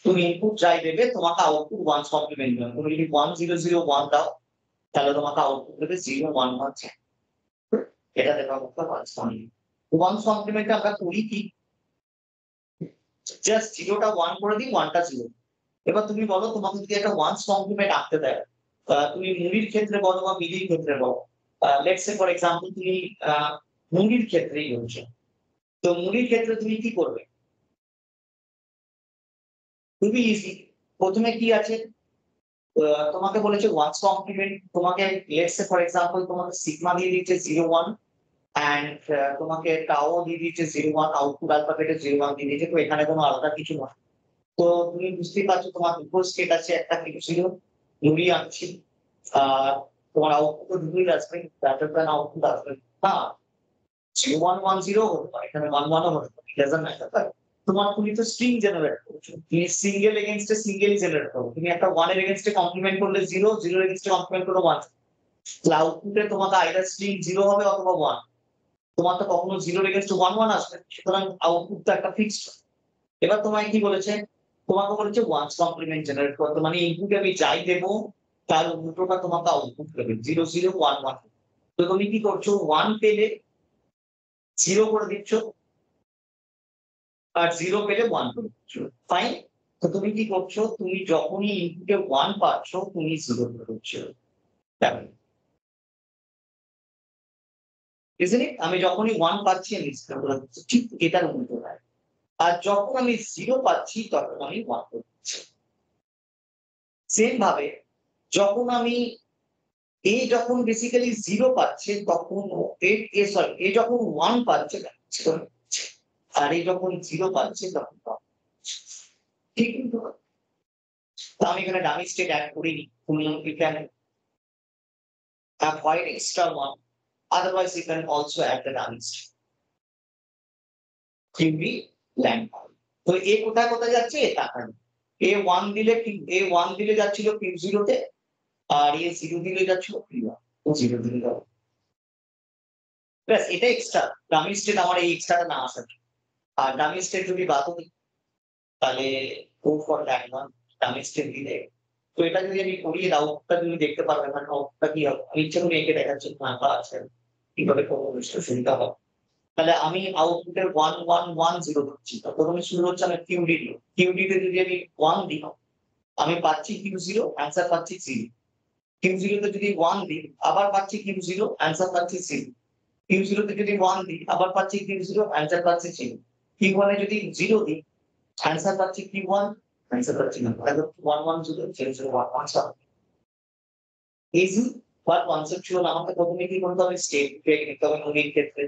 A: তুমি ইনপুট যাই দেবে তোমাকে আউটপুট ওয়ান্স কমপ্লিমেন্ট দেবে। তুমি যদি 1 0 0 1 দাও তাহলে তোমাকে আউটপুট দেবে 0 1 1 0। এটা দেবে আমাকে ওয়ান্স কমপ্লিমেন্ট। ওয়ান্স কমপ্লিমেন্টে আমরা করি কি, জাস্ট 0 টা 1 করে দিই, 1 টা 0। এবার তুমি বলো তোমাকে যদি একটা ওয়ান্স কমপ্লিমেন্ট আঁকতে দেয়, তুমি মুভির ক্ষেত্রে বলো বা মিলির ক্ষেত্রে বলো, লেটস সে ফর এক্সাম্পল তুমি মুভির ক্ষেত্রেই বলছো, তো মুভির ক্ষেত্রে তুমি কি করবে, খুবই ইজি। প্রথমে কি আছে, তোমাকে বলেছে ওয়ান্স কমপ্লিমেন্ট, তোমাকে লেটস সে ফর এক্সাম্পল তোমাকে সিগমা দিয়ে দিচ্ছে 0 1, এন্ড তোমাকে টাও দিয়ে দিচ্ছে 0 1, আউটপুট অ্যালফাবেটে 0 1 দিয়ে দিচ্ছে, তো এখানে কোনো আলাদা কিছু নয়। তো তুমি বুঝতেই পারছো তোমার দুটো স্টেট আছে, একটা কিছু ছিল দুই আনছি, আর তোমার আউটপুট দুটোই আসবে, গ্রেটার দ্যান আউটপুট আসবে না, 0 1 1 0 হতে পারে, এখানে 1 1 ও হতে পারে, ডাজন্ট ম্যাটার। তোমার তুমি তো স্ট্রিং জেনারেট করছো, তুমি single against a single generate করো, তুমি একটা 1 এর এগেইনস্ট এ কমপ্লিমেন্ট করলে 0 0 এর এগেইনস্ট এ কমপ্লিমেন্ট করলে 1। আউটপুটে তোমাকে আইদার স্ট্রিং 0 হবে অথবা 1, তোমার তো কখনো 0 এর এগেইনস্ট 1 1 আসবে, সুতরাং আউটপুট তো একটা ফিক্সড। এবার তোমায় কি বলেছে, তোমাকে বলেছে ওয়ান্স কমপ্লিমেন্ট জেনারেট করতে, মানে ইনপুটে আমি যাই দেব তার উল্টোটা তোমাকে আউটপুট দেবে 0 0 1 1। তো তুমি কি করছো, 1 পেলে 0 করে দিচ্ছ, আর 0 পেলে 1 করে দিচ্ছ, ফাইন। তো তুমি কি করছো, তুমি যখনই ইনপুটে 1 পাচ্ছ তুমি 0 করে দিচ্ছ, isn't it? আমি যখনই 1 পাচ্ছি আমি 0 করে দিচ্ছি, ঠিক এটার উল্টো হয়। আর যখন আমি 0 পাচ্ছি তখন আমি 1 করে দিচ্ছি। সেম ভাবে যখন আমি যখন বেসিক্যালি 0 পাচ্ছে তখন এ যখন 1 পাচ্ছে, আর যখন 0 পাচ্ছে তখন 1। ঠিক কিন্তু, তো আমি এখানে ডামি স্টেট অ্যাড করিনি, তুমি এখানে avoid extra 1, otherwise you can also add the dummy state, QB land। তো কোথায় কোথায় যাচ্ছে তাকান, এ ওয়ান দিলে কি এ ওয়ান দিলে যাচ্ছিল কিউ জিরোতে, আর এ জিরো দিলে যাচ্ছিল কিউ ওয়ান, ও জিরো দিলে যাবে। ব্যাস এটা এক্সট্রা, ডামি স্টেট আমার এই এক্সট্রাটা না আসার জন্য। আর ডামি স্টেট যদি বাদও দিই, তাহলে go for that one, dummy state দিলে। তো এটা যদি আমি করি, এর আউটপুটটা তুমি দেখতে পারবে না, আউটপুটটা কি হবে। আমি ইচ্ছা করে এঁকে দেখাচ্ছি ফাঁকা আছে, কিভাবে করবো বুঝতে সুবিধা হবে। তাহলে আমি আউটপুটের 1110 ধরছি। তো প্রথমে শুরু হচ্ছে আমার কিউডি দিয়ে। কিউডি তে যদি আমি 1 দিই, আমি পাচ্ছি Q0, অ্যান্সার পাচ্ছি 0। Q0 তে যদি 1 দিই, আবার পাচ্ছি Q0, অ্যান্সার পাচ্ছি 0। Q0 তে যদি 1 দিই, আবার পাচ্ছি Q0, অ্যান্সার পাচ্ছি 0। Q1 এ যদি 0 দিই, অ্যান্সার পাচ্ছি Q1, অ্যান্সার পাচ্ছি না। তাহলে 110, 0, 117। Easy, but conceptual. আমাকে প্রথমে কি করতে হবে? স্টেট ব্রেক নিতে হবে ঘড়ির ক্ষেত্রে।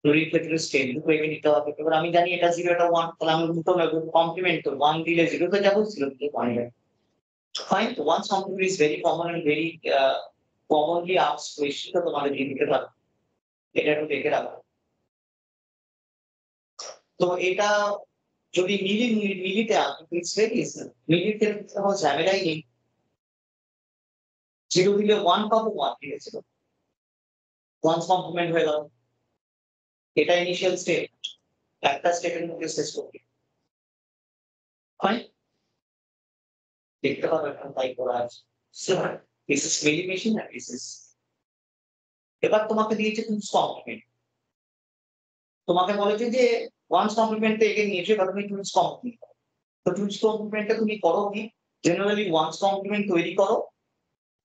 A: ঘড়ির ক্ষেত্রে স্টেট ব্রেক নিতে হবে। এবার আমি জানি এটা 0, এটা 1, তাহলে আমি দুটো কমপ্লিমেন্ট করব। 1 দিলে 0 তে যাবো, 0 দিলে 1 যাবো। Fine, one something is very common and very commonly asked question, তো তোমাদের দিয়ে দিতে পারো। এটা একটু দেখে রাখো। তো এটা যদি মিলিতে আসে, it's very easy। মিলিতে কোনো ঝামেলাই নেই। 0 দিলে 1 পাবো, 1 দিলে 0। 1 কমপ্লিমেন্ট হয়ে গেল। এটা ইনিশিয়াল স্টেট। একটা স্টেটের মধ্যে শেষ করবে। ফাইন, দেখতে পারো এখন তাই করা আছে। So, this is মিলিমেশিন and this is। এবার তোমাকে দিয়েছে টুস কমপ্লিমেন্ট। তোমাকে বলেছে যে ওয়ান্স কমপ্লিমেন্ট থেকে নিয়েছে, এবার তুমি টুস কমপ্লিমেন্ট। তো টুস কমপ্লিমেন্টটা তুমি করো কি? জেনারেলি ওয়ান্স কমপ্লিমেন্ট তৈরি করো,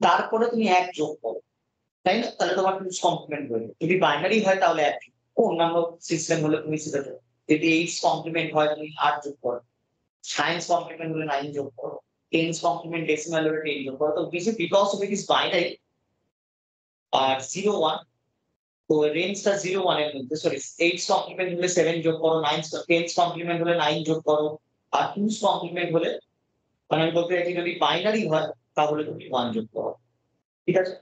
A: তারপরে তুমি এক যোগ করো, তাই না? তাহলে তোমার টুস কমপ্লিমেন্ট হয়ে যাবে। যদি বাইনারি হয় তাহলে এক, অন্যান্য সিস্টেম হলে তুমি সেটা করো। যদি এইটস কমপ্লিমেন্ট হয় তুমি 8 যোগ করো, সায়েন্স কমপ্লিমেন্ট হলে 9 যোগ করো, টেন্স কমপ্লিমেন্ট ডেসিমাল হলে 10 যোগ করো। তো this is because of it is binary আর 0 1। তো রেঞ্জটা 0 1 এর মধ্যে, সরি, 8 কমপ্লিমেন্ট হলে 7 যোগ করো, 9 10 কমপ্লিমেন্ট হলে 9 যোগ করো, আর 2 কমপ্লিমেন্ট হলে, মানে আমি বলতে চাইছি যদি বাইনারি হয় তাহলে তুমি 1 যোগ করো। ঠিক আছে?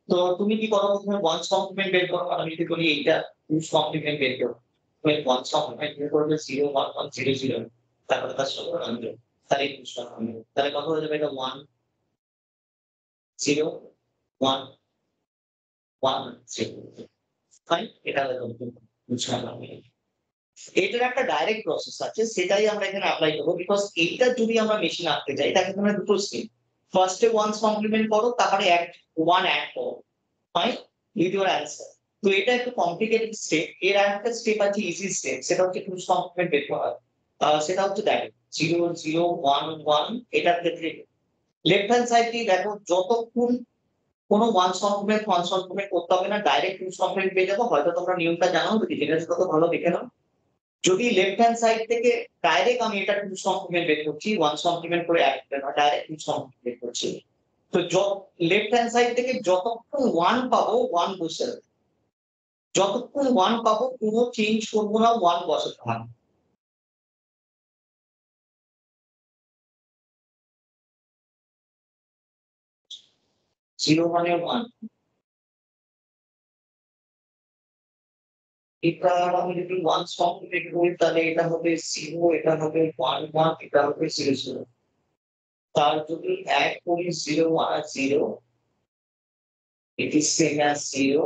A: তো তুমি কি করো? প্রথমে 1 কমপ্লিমেন্ট বের করো, আর আমি যদি বলি এইটা 2 কমপ্লিমেন্ট বের করো। তুমি 1 কমপ্লিমেন্ট বের করবে 0 1 1 0 0, তারপরে তার সঙ্গে 1 যোগ। তাহলে 2 কমপ্লিমেন্ট। তাহলে কত হয়ে যাবে? এটা 1 0 1 1 0। ফাইন, এটা হলো বুঝলাম। এটার একটা ডাইরেক্ট প্রসেস আছে, সেটাই আমরা এখানে এপ্লাই করব। বিকজ এইটা যদি আমরা মেশিন আঁকতে যাই, তাকে তোমরা দুটো স্টেপ। ফার্স্ট এ ওয়ান্স কমপ্লিমেন্ট করো, তারপরে ওয়ান অ্যাড করো। Fine, with your answer. তো এটা একটু কমপ্লিকেটেড স্টেপ। এর একটা স্টেপ আছে ইজি স্টেপ, সেটা হচ্ছে টুস কমপ্লিমেন্ট বের করা। সেটা হচ্ছে দেখো 0 0 1 1। এটার ক্ষেত্রে লেফট হ্যান্ড সাইড দিয়ে দেখো, যতক্ষণ কোনো ওয়ান্স কমপ্লিমেন্ট করতে হবে না, ডাইরেক্ট টুস কমপ্লিমেন্ট পেয়ে যাবো। হয়তো তোমরা নিয়মটা জানো, যদি জেনে থাকো তো ভালো, দেখে নাও। যদি লেফট হ্যান্ড সাইড থেকে ডাইরেক্ট আমি এটা টুস কমপ্লিমেন্ট বের করছি, ওয়ান্স কমপ্লিমেন্ট করে ডাইরেক্ট টুস কমপ্লিমেন্ট বের করছি। তো লেফট হ্যান্ড সাইড থেকে যতক্ষণ 1 পাবো 1 বসাতে, যতক্ষণ 1 পাবো কোনো চেঞ্জ করবো না, 1 বসাতে হবে। জিরো মানে 1। এটা আমি যদি ওয়ান্স কমপ্লিমেন্ট করি, তাহলে এটা হবে 0, এটা হবে 1 1, এটা হবে 0 0। তার যদি অ্যাড করি 0 1 আর 0, it is same as 0।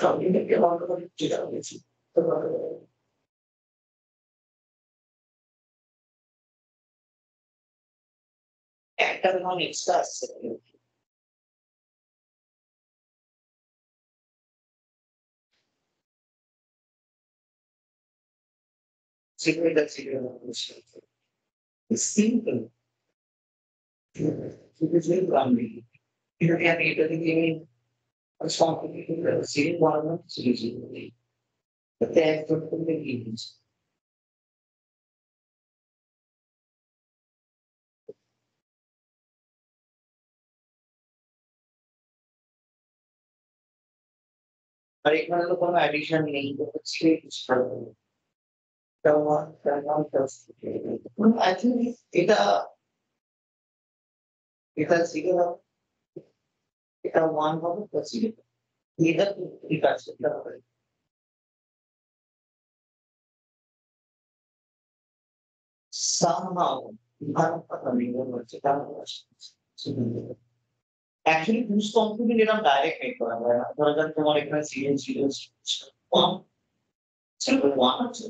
A: কমপ্লিমেন্টকে বন্ধ করে যেটা হয়েছে। একটা মান এক্সট্রা আসছে। সেটা সিম্পল। কিছুই আমি এটাকে আমি এটা থেকে সম্পর্কে সিরিজ বানানো সিরিজ এতে একজন করলে কি হচ্ছে? আর এখানে তো কোনো অ্যাডিশন নেই, তো হচ্ছে আই থিঙ্ক এটা এটা জিরো হবে, এটা 1 হবে প্লাস 0। এটা ঠিক আছে, এটা হবে। somehow actually whose complement এরকম ডাইরেক্ট মেক করা হয় না। ধরো যাক তোমার এখানে 0 0 1 1 আছে।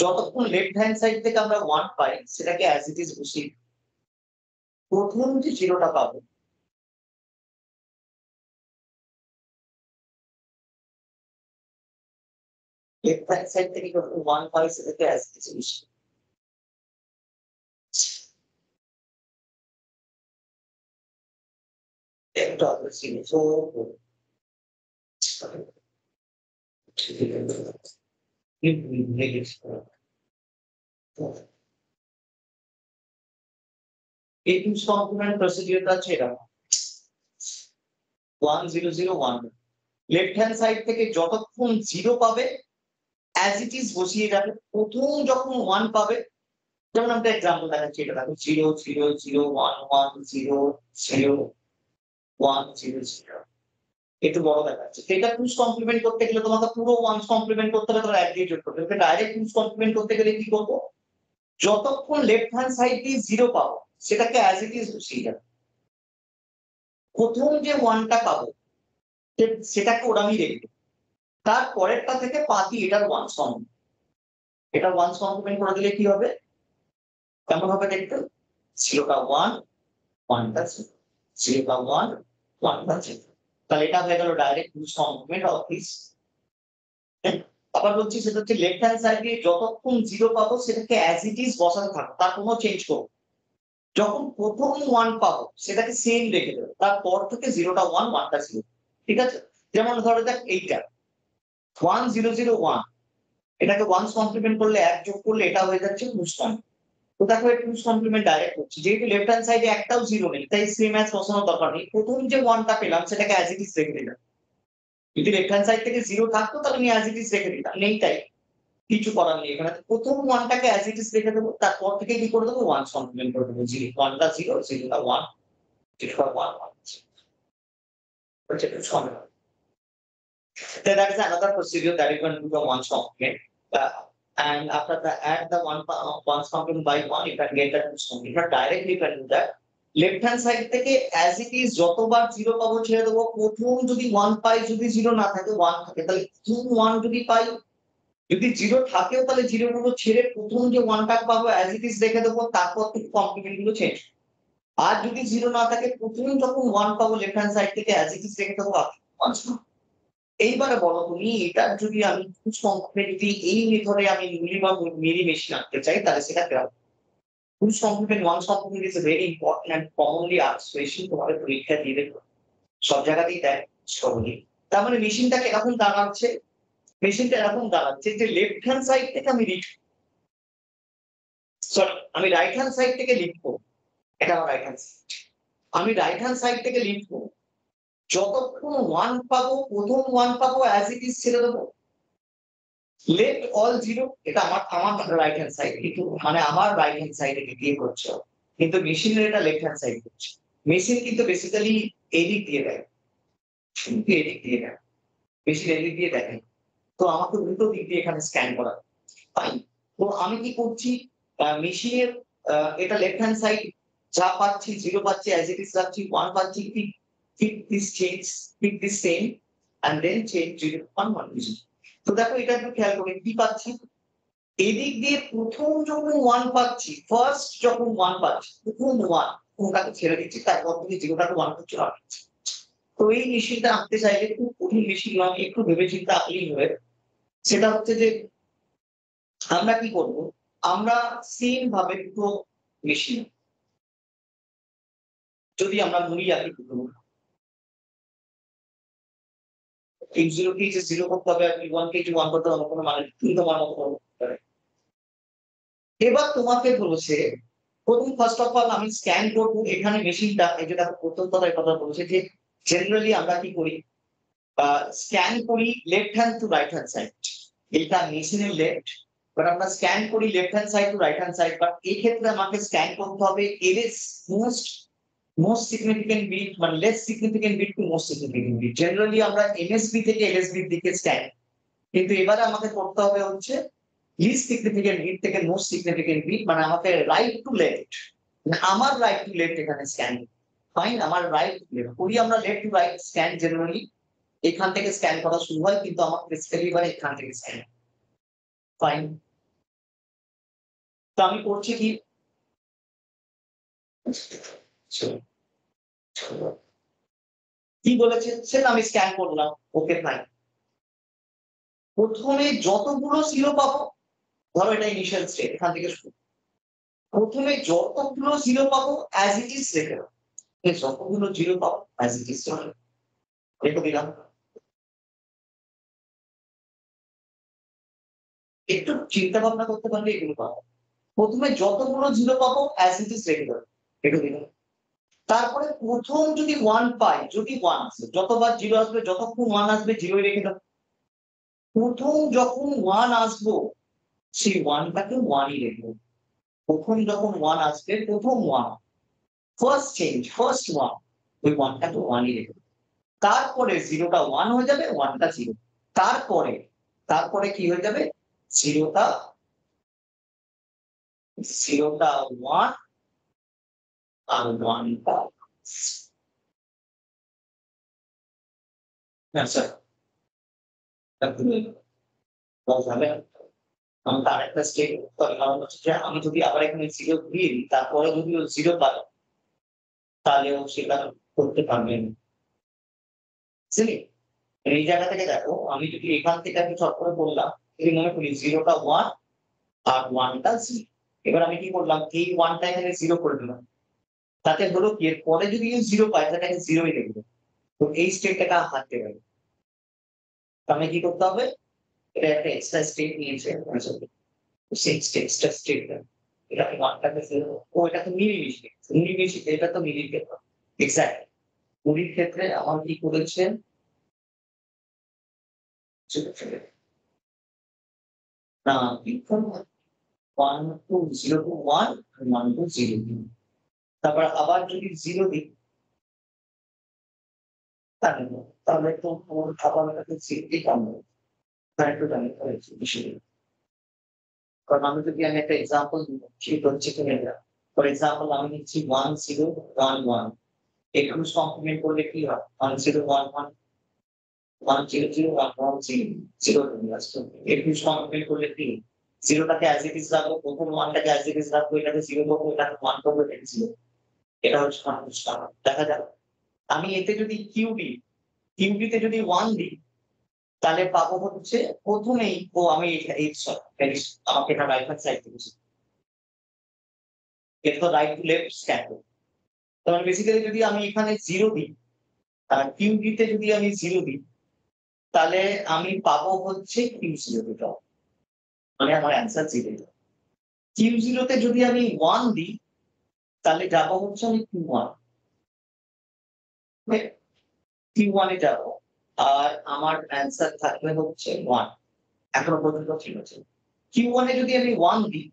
A: যতক্ষণ লেফট হ্যান্ড সাইড থেকে আমরা 1 পাই সেটাকে অ্যাজ ইট ইজ বসিয়ে প্রথম যে জিরোটা পাবো লেফট হ্যান্ড সাইড থেকে যখন 1 পাই সেটাকে অ্যাজ ইট ইজ বসিয়ে একটা জিরো সো এই টু কমপ্লিমেন্ট প্রসিডিউরটা আছে এরকম 1 0 0 1 লেফট হ্যান্ড সাইড থেকে যতক্ষণ 0 পাবে অ্যাজ ইট ইজ বসিয়ে যাবে প্রথম যখন 1 পাবে যেমন আমরা एग्जांपल দেখাচ্ছি এটা দেখো 0 0 0 1 1 0 0 1 0 0 একটু বড় দেখাচ্ছে এটা টুস কমপ্লিমেন্ট করতে গেলে তোমাকে পুরো ওয়ান্স কমপ্লিমেন্ট করতে হবে তোমার এক দিয়ে যোগ করতে হবে ডাইরেক্ট টুস কমপ্লিমেন্ট করতে গেলে কি করব যতক্ষণ লেফট হ্যান্ড সাইড দিয়ে 0 পাবো সেটাকে অ্যাজ ইট ইজ বসিয়ে যাবে প্রথম যে 1টা পাবো সেটাকে ওরামই রেখে তার পরেরটা থেকে পাতি এটার ওয়ান্স কমপ্লিমেন্ট এটা ওয়ান্স কমপ্লিমেন্ট করে দিলে কি হবে কেমন হবে দেখতে 0টা 1 1টা 0 0টা 1 1টা 0 তাহলে এটা হয়ে গেল ডাইরেক্ট টুস কমপ্লিমেন্ট অফ দিস আবার বলছি সেটা হচ্ছে লেফট হ্যান্ড সাইড দিয়ে যতক্ষণ 0 পাবো সেটাকে অ্যাজ ইট ইজ বসাতে থাকো তার কোনো চেঞ্জ করো যখন প্রথম 1 পাবো সেটাকে সেম রেখে দেবো তারপর থেকে 0টা 1 1টা 0 ঠিক আছে যেমন ধরো দেখ এইটা 1 0 0 1 এটাকে ওয়ান্স কমপ্লিমেন্ট করলে এক যোগ করলে এটা হয়ে যাচ্ছে টুস কমপ্লিমেন্ট তো দেখো এই টুস কমপ্লিমেন্ট ডাইরেক্ট হচ্ছে যেহেতু লেফট হ্যান্ড সাইডে একটাও 0 নেই তাই সেম অ্যাজ বসানোর দরকার নেই প্রথম যে 1টা পেলাম সেটাকে অ্যাজ ইট ইজ রেখে দিলাম যদি লেফট হ্যান্ড সাইড থেকে 0 থাকতো তাহলে আমি অ্যাজ ইট ইজ রেখে দিতাম নেই তাই কিছু করার নেই এখানে প্রথম 1টাকে অ্যাজ ইট ইজ রেখে দেবো তারপর থেকে কি করে দেবো ওয়ান্স কমপ্লিমেন্ট করে দেবো 1টা 0 0টা 1 0টা 1 which is common. Then that is another procedure that you can do the ones complement. And after that, add the ones complement by 1, you can get that ones complement. But directly you can do that. Left hand side থেকে as it is যতবার 0 পাবো ছেড়ে দেবো প্রথম যদি 1 পাই যদি 0 না থাকে 1 থাকে তাহলে প্রথম 1 যদি পাই যদি 0 থাকেও তাহলে 0 গুলো ছেড়ে প্রথম যে 1টা পাবো অ্যাজ ইট ইজ রেখে দেবো তারপর থেকে কমপ্লিমেন্ট গুলো চেঞ্জ আর যদি 0 না থাকে প্রথম যখন 1 পাবো লেফট হ্যান্ড সাইড থেকে অ্যাজ ইট ইজ রেখে দেবো এইবারে বলো তুমি এটা যদি আমি টুস কমপ্লিমেন্ট যদি এই মেথডে আমি নুলি বা মিলি মেশিন আনতে চাই তাহলে সেটা কেমন two's complement one's complement is very important and commonly asked question তোমাদের পরীক্ষা দিয়ে দেবে সব জায়গাতেই দেয় সবই তার মানে মেশিনটা কিরকম দাঁড়াচ্ছে মেশিনটা এরকম দাঁড়াচ্ছে যে লেফট হ্যান্ড সাইড থেকে আমি রিড সরি আমি রাইট হ্যান্ড সাইড থেকে লিখবো এটা আমার রাইট হ্যান্ড সাইড আমি রাইট হ্যান্ড সাইড থেকে লিখবো যতক্ষণ 1 পাবো প্রথম 1 পাবো অ্যাজ ইট ইজ ছেড়ে দেবো লেফট অল 0 এটা আমার রাইট হ্যান্ড সাইড কিন্তু মানে আমার রাইট হ্যান্ড সাইডে দিয়ে করছে কিন্তু মেশিনের এটা লেফট হ্যান্ড সাইড করছে মেশিন কিন্তু বেসিক্যালি এদিক দিয়ে দেয় কিন্তু এদিক দিয়ে দেয় মেশিন এদিক দিয়ে দেখে তো আমাকে উল্টো দিক দিয়ে এখানে স্ক্যান করা তাই তো আমি কি করছি মেশিনের এটা লেফট হ্যান্ড সাইড যা পাচ্ছি 0 পাচ্ছি অ্যাজ ইট ইজ রাখছি 1 পাচ্ছি keep this change keep this same and then change 0 1 1 তো দেখো এটা একটু খেয়াল করে কি পাচ্ছি এদিক দিয়ে প্রথম যখন 1 পাচ্ছি ফার্স্ট যখন 1 পাচ্ছি প্রথম 1 ওটাকে ছেড়ে দিচ্ছি তারপর থেকে 0টাকে 1 করতে হবে তো এই মেশিনটা আঁকতে চাইলে খুব কঠিন মেশিন নয় একটু ভেবেচিন্তে আঁকলেই হবে সেটা হচ্ছে যে আমরা কি করব আমরা সেম ভাবে দুটো মেশিন যদি আমরা মুড়ি আঁকি x0 কে 0 করতে হবে আর y1 কে 1 করতে হবে কোনো মানে তুমি তোমার মতো করতে পারে এবার তোমাকে বলেছে প্রথম ফার্স্ট অফ অল আমি স্ক্যান করব এখানে মেশিনটা এই যে দেখো প্রথম কথা বলেছে যে জেনারেলি আমরা কি করি স্ক্যান করি left hand to right hand side এটা মেশিনের লেফট বাট আমরা স্ক্যান করি left hand side to right hand side but এই ক্ষেত্রে আমাকে স্ক্যান করতে হবে এলএস most significant bit মানে less significant bit to most significant bit generally আমরা MSB থেকে LSB এর দিকে স্ক্যান কিন্তু এবারে আমাকে করতে হবে হচ্ছে লিস্ট সিগনিফিকেন্ট বিট থেকে মোস্ট সিগনিফিকেন্ট বিট, মানে আমাকে রাইট টু লেফট, আমার রাইট টু লেফট এখানে স্ক্যান, ফাইন, আমার রাইট টু লেফট করি আমরা, left to right scan generally এখান থেকে স্ক্যান করা শুরু হয়, কিন্তু আমার বেসিক্যালি এবার এখান থেকে স্ক্যান, ফাইন। তো আমি করছি কি, কি বলেছে সেটা আমি স্ক্যান করলাম, ওকে ফাইন। প্রথমে যতগুলো জিরো পাবো, ধরো এটা ইনিশিয়াল স্টেট, এখান থেকে শুরু, প্রথমে যতগুলো জিরো পাবো অ্যাজ ইট ইজ রেখে দাও, যতগুলো জিরো পাবো অ্যাজ ইট ইজ রেখে দিলাম। একটু চিন্তা ভাবনা করতে পারলে এগুলো পাবো। প্রথমে যতগুলো জিরো পাবো অ্যাজ ইট ইজ রেখে দাও, রেখে দিলাম। তারপরে প্রথম যদি ওয়ান পাই, যদি ওয়ান আসবে, যতবার জিরো আসবে, যতক্ষণ ওয়ান আসবে জিরোই রেখে দাও। প্রথম যখন ওয়ান আসবো সেই ওয়ানটাকে ওয়ানই রেখে, প্রথম যখন ওয়ান আসবে, প্রথম one, first change, first one, ওই ওয়ানটাকে ওয়ানই রেখে, তারপরে জিরোটা ওয়ান হয়ে যাবে, ওয়ানটা জিরো, তারপরে তারপরে কি হয়ে যাবে, জিরোটা জিরোটা ওয়ান আর ওয়ানটা, আচ্ছা আরেকটা স্টেপ কারণ হচ্ছে যে আমি যদি আবার এখানে জিরো দিয়ে দিই, তারপরে যদি ও জিরো পায় তাহলেও সেটা করতে পারবে না, বুঝলি? এই জায়গা থেকে দেখো, আমি যদি এখান থেকে আমি চট করে বললাম, যদি মনে করি জিরোটা ওয়ান আর ওয়ানটা জিরো, এবার আমি কি করলাম, এই ওয়ানটা এখানে জিরো করে দিলাম, তাতে হলো কি, এর পরে যদি জিরো পাই তাহলে জিরোই লিখবো, তো এই স্টেটটাকে হাঁটতে পারে। আমি কি করতে হবে, এটা একটা এক্সট্রা স্টেপ নিয়েছে, সেই এক্সট্রা স্টেটটা, এটা ওয়ানটাকে জিরো, ও এটা তো মিলিমিশি, মিলিমিশি এটা তো মিলির ক্ষেত্রে, এক্স্যাক্ট মিলির ক্ষেত্রে আমার কি করেছে, না one two zero two one, one two zero, তারপর আবার যদি জিরো দিই তাহলে তাহলে তো ওর আবার একটা জিরো কম হবে, তাই একটু জানি হয়েছে বিষয়। কারণ আমি যদি আমি একটা এক্সাম্পল দিব, সেটা হচ্ছে কি, ফর এক্সাম্পল আমি নিচ্ছি ওয়ান জিরো ওয়ান ওয়ান, এখানে কমপ্লিমেন্ট করলে কি হয়, one zero one one, one zero zero one one zero, zero এখানে কমপ্লিমেন্ট করলে কি, জিরোটাকে অ্যাজ ইট ইজ রাখবো, প্রথম ওয়ানটাকে অ্যাজ ইট ইজ রাখবো, এটাকে জিরো করবো, এটাকে ওয়ান করবো, এটাকে জিরো, এটা হচ্ছে কনফিউশন। দেখা যাক, আমি এতে যদি কিউবি, কিউবিতে যদি ওয়ান দিই তাহলে পাবো হচ্ছে প্রথমেই, ও আমি আমাকে এটা রাইট হ্যান্ড সাইড থেকে, এটা তো রাইট টু লেফট স্ক্যান করবো, তাহলে বেসিক্যালি যদি আমি এখানে জিরো দিই, আর কিউবিতে যদি আমি জিরো দিই, তাহলে আমি পাবো হচ্ছে কিউ জিরো, মানে আমার অ্যান্সার জিরো। কিউ জিরোতে যদি আমি ওয়ান দিই তাহলে যাবো হচ্ছে আমি কিউ ওয়ান, কিউ ওয়ানে যাবো, আর আমার অ্যান্সার থাকবে হচ্ছে ওয়ান, এখনো পর্যন্ত ঠিক আছে। কিউ ওয়ানে যদি আমি ওয়ান দিই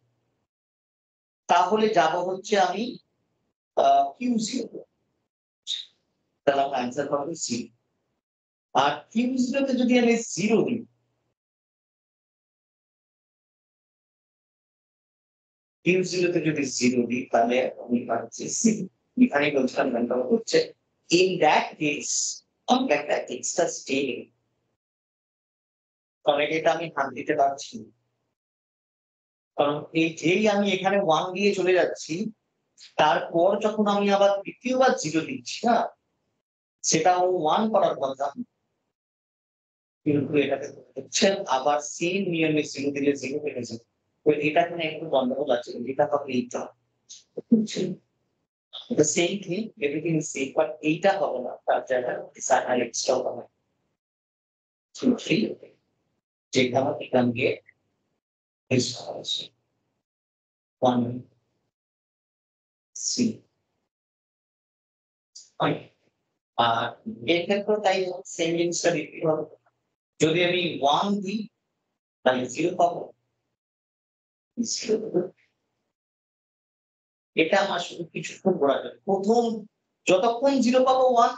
A: তাহলে যাব হচ্ছে আমি কিউ জিরো, তাহলে আমার অ্যান্সার হবে সি। আর কিউ জিরোতে যদি আমি জিরো দিই, কিউ জিরোতে যদি জিরো দিই তাহলে আমি পাচ্ছি সি। এখানে বলছিলাম ব্যাপার হচ্ছে, ইন দ্যাট কেস আমাকে একটা এক্সট্রা স্টেপ, কারণ এটা আমি হাত দিতে পারছি না। কারণ এই যেই আমি এখানে ওয়ান দিয়ে চলে যাচ্ছি, তারপর যখন আমি আবার দ্বিতীয়বার জিরো দিচ্ছি না, সেটাও ওয়ান করার কথা, কিন্তু এটাকে হচ্ছে আবার সেম নিয়মে জিরো দিলে জিরো হয়ে যাবে। তো এটা এখানে একটু গন্ডগোল আছে, এটা হবে এইটা, the same thing, everything is same, but এইটা হবে না, তার জায়গায় আর এক্সট্রা হবে, যেটা আমার এখান দিয়ে ওয়ান সি, আর এর ক্ষেত্রে তাই সেম জিনিসটা রিপিট হবে, যদি আমি ওয়ান দিই তাহলে জিরো পাবো, এটা আমার শুধু কিছুক্ষণ ঘোরা যাবে, প্রথম যতক্ষণ জিরো পাবো ওয়ান,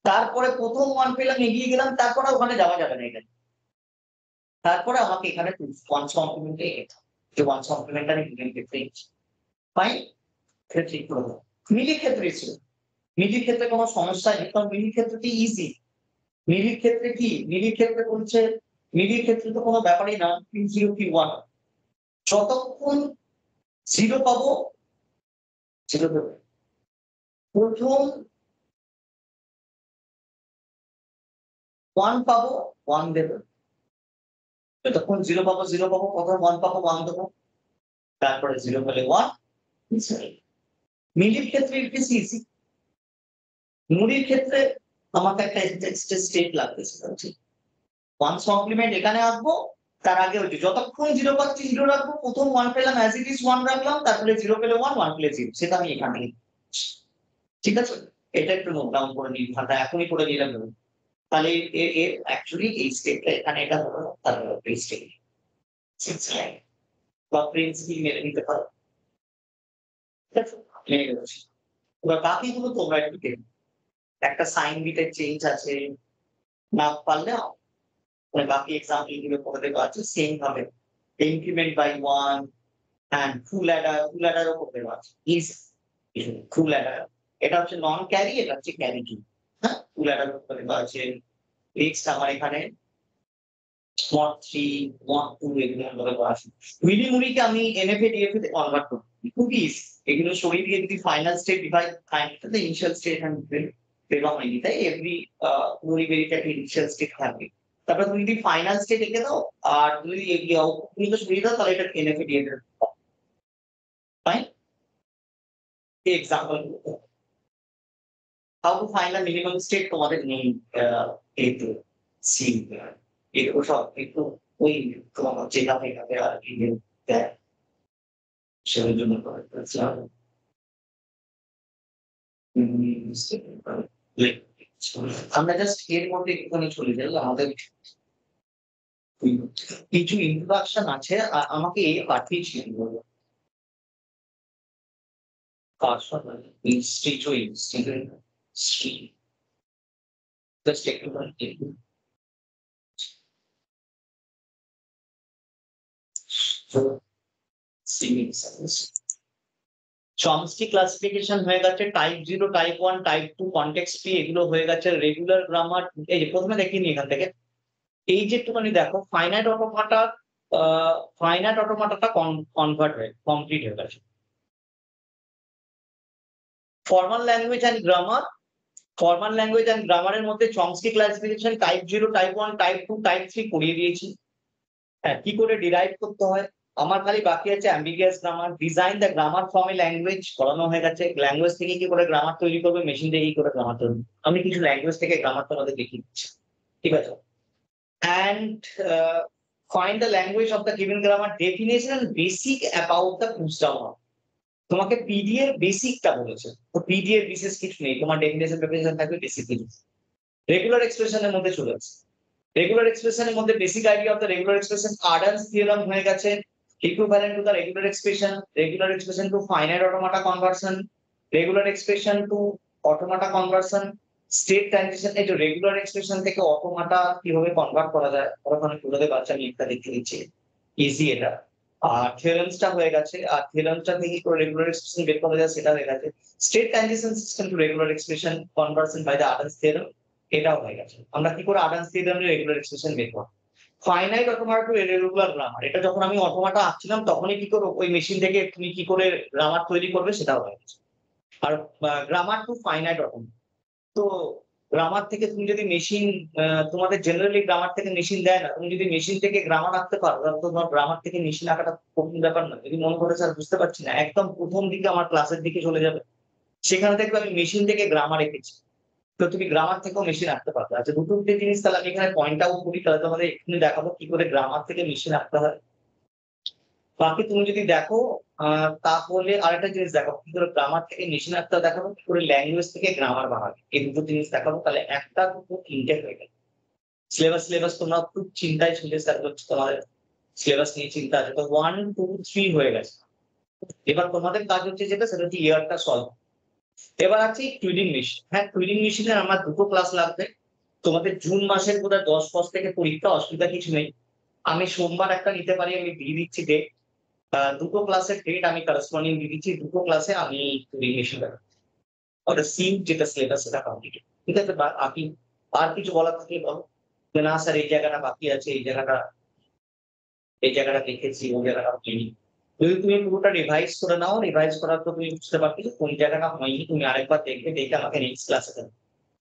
A: তারপরে প্রথম ওয়ান পেলাম, এগিয়ে গেলাম, তারপরে ওখানে যাওয়া যাবে না, এটা তারপরে আমাকে এখানে ওয়ান্স কমপ্লিমেন্টে যে ওয়ান্স কমপ্লিমেন্টারি ক্ষেত্রে ফাইন, ঠিক করে দাও। মিলির ক্ষেত্রে ছিল, মিলির ক্ষেত্রে কোনো সমস্যা নেই, কারণ মিলির ক্ষেত্রে ইজি। মিলির ক্ষেত্রে কি, মিলির ক্ষেত্রে বলছে, মিলির ক্ষেত্রে তো কোনো ব্যাপারই না, P0 P1 যতক্ষণ জিরো পাবো জিরো দেবে, প্রথম 1 পাবো 1 দেবে, যতক্ষণ জিরো পাবো জিরো পাবো, প্রথম 1 পাবো 1 দেবো, তারপরে জিরো পেলে 1। মিলির ক্ষেত্রে ইট ইজ ইজি। মুড়ির ক্ষেত্রে আমাকে একটা স্টেট লাগতেছে, ওয়ান্স কমপ্লিমেন্ট এখানে আঁকবো, তার আগে ওই যতক্ষণ জিরো পাচ্ছি জিরো রাখবো, প্রথম 1 পেলাম অ্যাজ ইট ইজ 1 রাখলাম, তারপরে জিরো পেলে 1 1 পেলে 0, সেটা আমি এখানে লিখছি। ঠিক আছে, এটা একটু নোট ডাউন করে নিন, ধাঁধা এখনই করে নিলাম। তাহলে এর অ্যাকচুয়ালি এই স্টেপটা এখানে এটা হলো, তারপরে এই স্টেপ বা প্রিন্সিপাল মেনে নিতে পারো। ঠিক আছে, মেনে গেছি। এবার বাকিগুলো তোমরা একটু দেখো, একটা সাইন বিটের চেঞ্জ আছে, না পারলে মানে বাকি এক্সাম্পল গুলো করে দেওয়া আছে সেম ভাবে, increment by 1 and full adder ও করতে দেওয়া আছে, ইজ ফুল অ্যাডার, এটা হচ্ছে নন ক্যারি, এটা হচ্ছে ক্যারি কি, হ্যাঁ ফুল অ্যাডার করতে দেওয়া আছে। নেক্সট আমার এখানে স্মট 3 1 2 এগুলো করে দেওয়া আছে। মিলি মুড়িকে আমি এনএফএ ডিএফএ তে কনভার্ট করব, কুকিজ এগুলো সরিয়ে দিয়ে যদি final state divide final initial state and বের হয়নি, তাই এভরি মুড়ি বেরিতে একটা ইনিশিয়াল স্টেট থাকবে। তারপর তুমি যদি ফাইনাল স্টেট এঁকে দাও, আর যদি তুমি তো সরিয়ে দাও, তাহলে এটা NFA DFA fine. Example how to find a minimum state তোমাদের নেই, এই তো সি এগুলো সব একটু ওই তোমার যেটা এখানে আর কি দেয়, সেটার জন্য আমরা জাস্ট এর মধ্যে একটুখানি চলে যাই, আমাদের কিছু ইন্ট্রোডাকশন আছে, আমাকে পাঠিয়েছিলেন জাস্ট একটু চমস্কি ক্লাসিফিকেশন হয়ে গেছে, type 0 type 1 type 2 context free এগুলো হয়ে গেছে, রেগুলার গ্রামার এই যে প্রথমে দেখিনি এখান থেকে, এই যে একটুখানি দেখো ফাইনাইট অটোমাটাটা কনভার্ট হয়ে কমপ্লিট হয়ে গেছে। Formal language and grammar, formal language and গ্রামারের মধ্যে Chomsky classification type 0 type 1 type 2 type 3 করিয়ে দিয়েছি। হ্যাঁ, কি করে ডিরাইভ করতে হয়, আমার খালি বাকি আছে ambiguous grammar, design the grammar from a language করানো হয়ে গেছে, ল্যাঙ্গুয়েজ থেকে কি করে গ্রামার তৈরি করবে, মেশিন থেকে কি করে গ্রামার তৈরি, আমি কিছু ল্যাঙ্গুয়েজ থেকে গ্রামার তোমাদের দেখিয়ে দিচ্ছি। ঠিক আছে, and find the language of the given grammar, definition and basic about the push down. তোমাকে পিডি এর বেসিকটা বলেছে, তো পিডি এর বিশেষ কিছু নেই, তোমার ডেফিনেশন প্রেপারেশন থাকবে, বেসিক কিছু। রেগুলার এক্সপ্রেশনের মধ্যে চলে আসছে, রেগুলার এক্সপ্রেশনের মধ্যে basic idea of the regular expression, Arden's theorem হয়ে গেছে, equivalent to the regular expression to finite automata conversion, regular expression to automata conversion, state transition, এই যে রেগুলার এক্সপ্রেশন থেকে অটোমাটা কিভাবে কনভার্ট করা যায়, ওখানে তোমাদের বাচ্চা আমি একটা দেখতে দিচ্ছি, ইজি এটা। আর থিওরেমসটা হয়ে গেছে, আর থিওরেমসটা থেকে কি করে রেগুলার এক্সপ্রেশন বের করা যায় সেটা হয়ে গেছে, state transition system to regular expression conversion by the Arden's theorem, এটাও হয়ে গেছে। আমরা কি করে আর্ডার্স থিওরেমে রেগুলার এক্সপ্রেশন বের করব। ফাইনাইট অটোমাটা টু ইররেগুলার গ্রামার, এটা যখন আমি অটোমাটা আঁকছিলাম তখনই কি করে ওই মেশিন থেকে তুমি কি করে গ্রামার তৈরি করবে সেটাও হয়ে গেছে। আর গ্রামার টু ফাইনাইট অটোমাটা, তো গ্রামার থেকে তুমি যদি মেশিন, তোমাদের জেনারেলি গ্রামার থেকে মেশিন দেয় না, তুমি যদি মেশিন থেকে গ্রামার আঁকতে পারো, তাহলে তোমার গ্রামার থেকে মেশিন আঁকাটা কঠিন ব্যাপার না। যদি মনে করে স্যার বুঝতে পারছি না, একদম প্রথম দিকে আমার ক্লাসের দিকে চলে যাবে, সেখানে দেখবে আমি মেশিন থেকে গ্রামার এঁকেছি, তো তুমি গ্রামার থেকেও মেশিন আঁকতে পারবে। আচ্ছা, দুটো জিনিস তাহলে আমি এখানে পয়েন্ট আউট করি, তাহলে তোমাদের এক্ষুনি দেখাবো কি করে গ্রামার থেকে মেশিন আঁকতে হয়। বাকি তুমি যদি দেখো, তাহলে আরেকটা জিনিস দেখাবো কি করে গ্রামার থেকে মেশিন আঁকতে দেখাবো, কি করে ল্যাঙ্গুয়েজ থেকে গ্রামার বানাবে, এই দুটো জিনিস দেখাবো, তাহলে একটা দুটো তিনটে হয়ে গেল। সিলেবাস তোমরা খুব চিন্তায় ছিলে, স্যার হচ্ছে তোমাদের সিলেবাস নিয়ে চিন্তা আছে, তো 1 2 3 হয়ে গেছে। এবার তোমাদের কাজ হচ্ছে যেটা, সেটা হচ্ছে ইয়ারটা সলভ। এবার আছে টুইলিং মেশিন। হ্যাঁ, টুইলিং মেশিনে আমার দুটো ক্লাস লাগবে, তোমাদের জুন মাসের বোধহয় 10 থেকে পরীক্ষা, অসুবিধা কিছু নেই। আমি সোমবার একটা নিতে পারি, আমি দিয়ে দিচ্ছি ডেট। দুটো ক্লাসের ডেট আমি করসপন্ডিং দিয়ে দিচ্ছি, দুটো ক্লাসে আমি রিভিশন ওটা সিম যেটা সিলেবাস সেটা কমপ্লিট। ঠিক আছে? বা আপনি আর কিছু বলার থাকলে বলো। যে না স্যার এই জায়গাটা বাকি আছে, এই জায়গাটা দেখেছি, ওই জায়গাটা হয়নি। যদি তুমি পুরোটা রিভাইজ করে নাও, রিভাইজ করার পর তুমি বুঝতে পারবে যে কোন জায়গাটা হয়নি, তুমি আরেকবার দেখে আমাকে নেক্সট ক্লাসে দেবে।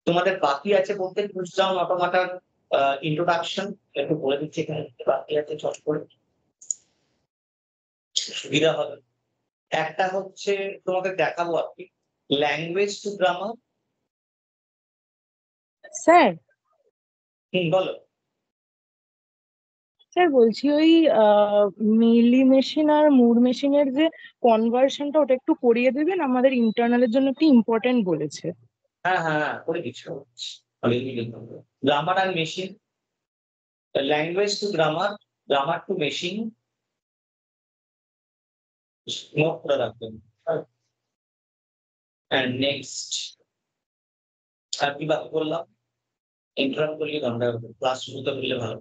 A: তোমাদের বাকি আছে বলতে বুঝলাম অটোমাটার ইন্ট্রোডাকশন একটু বলে দিচ্ছি এখানে কি বাকি আছে চট করে সুবিধা হবে। একটা হচ্ছে তোমাকে দেখাবো আরকি ল্যাঙ্গুয়েজ টু গ্রামার।
B: স্যার
A: বলো।
B: স্যার বলছি ওই মিলি মেশিন আর মুর মেশিনের যে কনভার্সনটা ওটা একটু করিয়ে দেবেন, আমাদের ইন্টারনালের জন্য একটু ইম্পর্টেন্ট বলেছে।
A: হ্যাঁ, করে দিচ্ছি। গ্রামার আর machine, language to grammar, grammar to machine note করে রাখবেন। অ্যান্ড নেক্সট আর কি বাকি বললাম? ইন্টারাপ্ট করলে ঘন্টা ক্লাস শুরুতে বললে ভালো।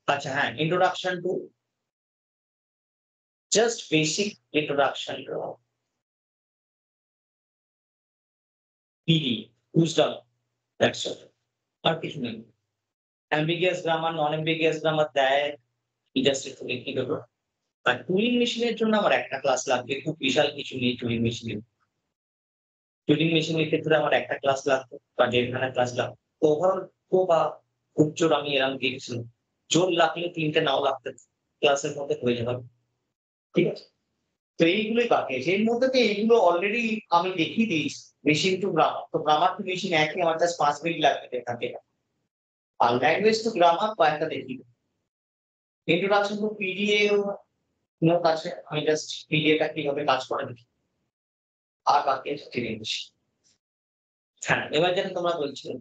A: আচ্ছা হ্যাঁ, introduction to just basic introduction to PD wisdom, that's all. আর কিছু নেই। Ambiguous grammar, non ambiguous grammar দেয়, জাস্ট একটু লিখে দেবো। আর টুলিং মেশিনের জন্য আমার একটা ক্লাস লাগবে, খুব বিশাল কিছু নেই টুলিং মেশিনে। টুলিং মেশিনের ক্ষেত্রে আমার একটা ক্লাস লাগতো বা 1.5 ক্লাস লাগতো। ওভারঅল বা খুব জোর আমি এরকম দেখছিলাম। জোর লাগলে 3টে নাও লাগতে ক্লাসের মধ্যে হয়ে যাবে। ঠিক আছে? তো এইগুলোই বাকি আছে। এর মধ্যে তো এইগুলো অলরেডি আমি দেখিয়ে দিয়েছি। Machine to grammar. তো গ্রামার টু মেশিন একই, আমার জাস্ট 5 মিনিট লাগবে দেখাতে। আর ল্যাঙ্গুয়েজ টু গ্রামার কয়েকটা দেখিয়ে দেবো। ইন্ট্রোডাকশন টু পিডিএ নোট আছে। আমি জাস্ট পিডিএটা কিভাবে কাজ করে দেখি। আর বাকি আছে জিনিস। হ্যাঁ, এবার যেটা তোমরা বলছিলে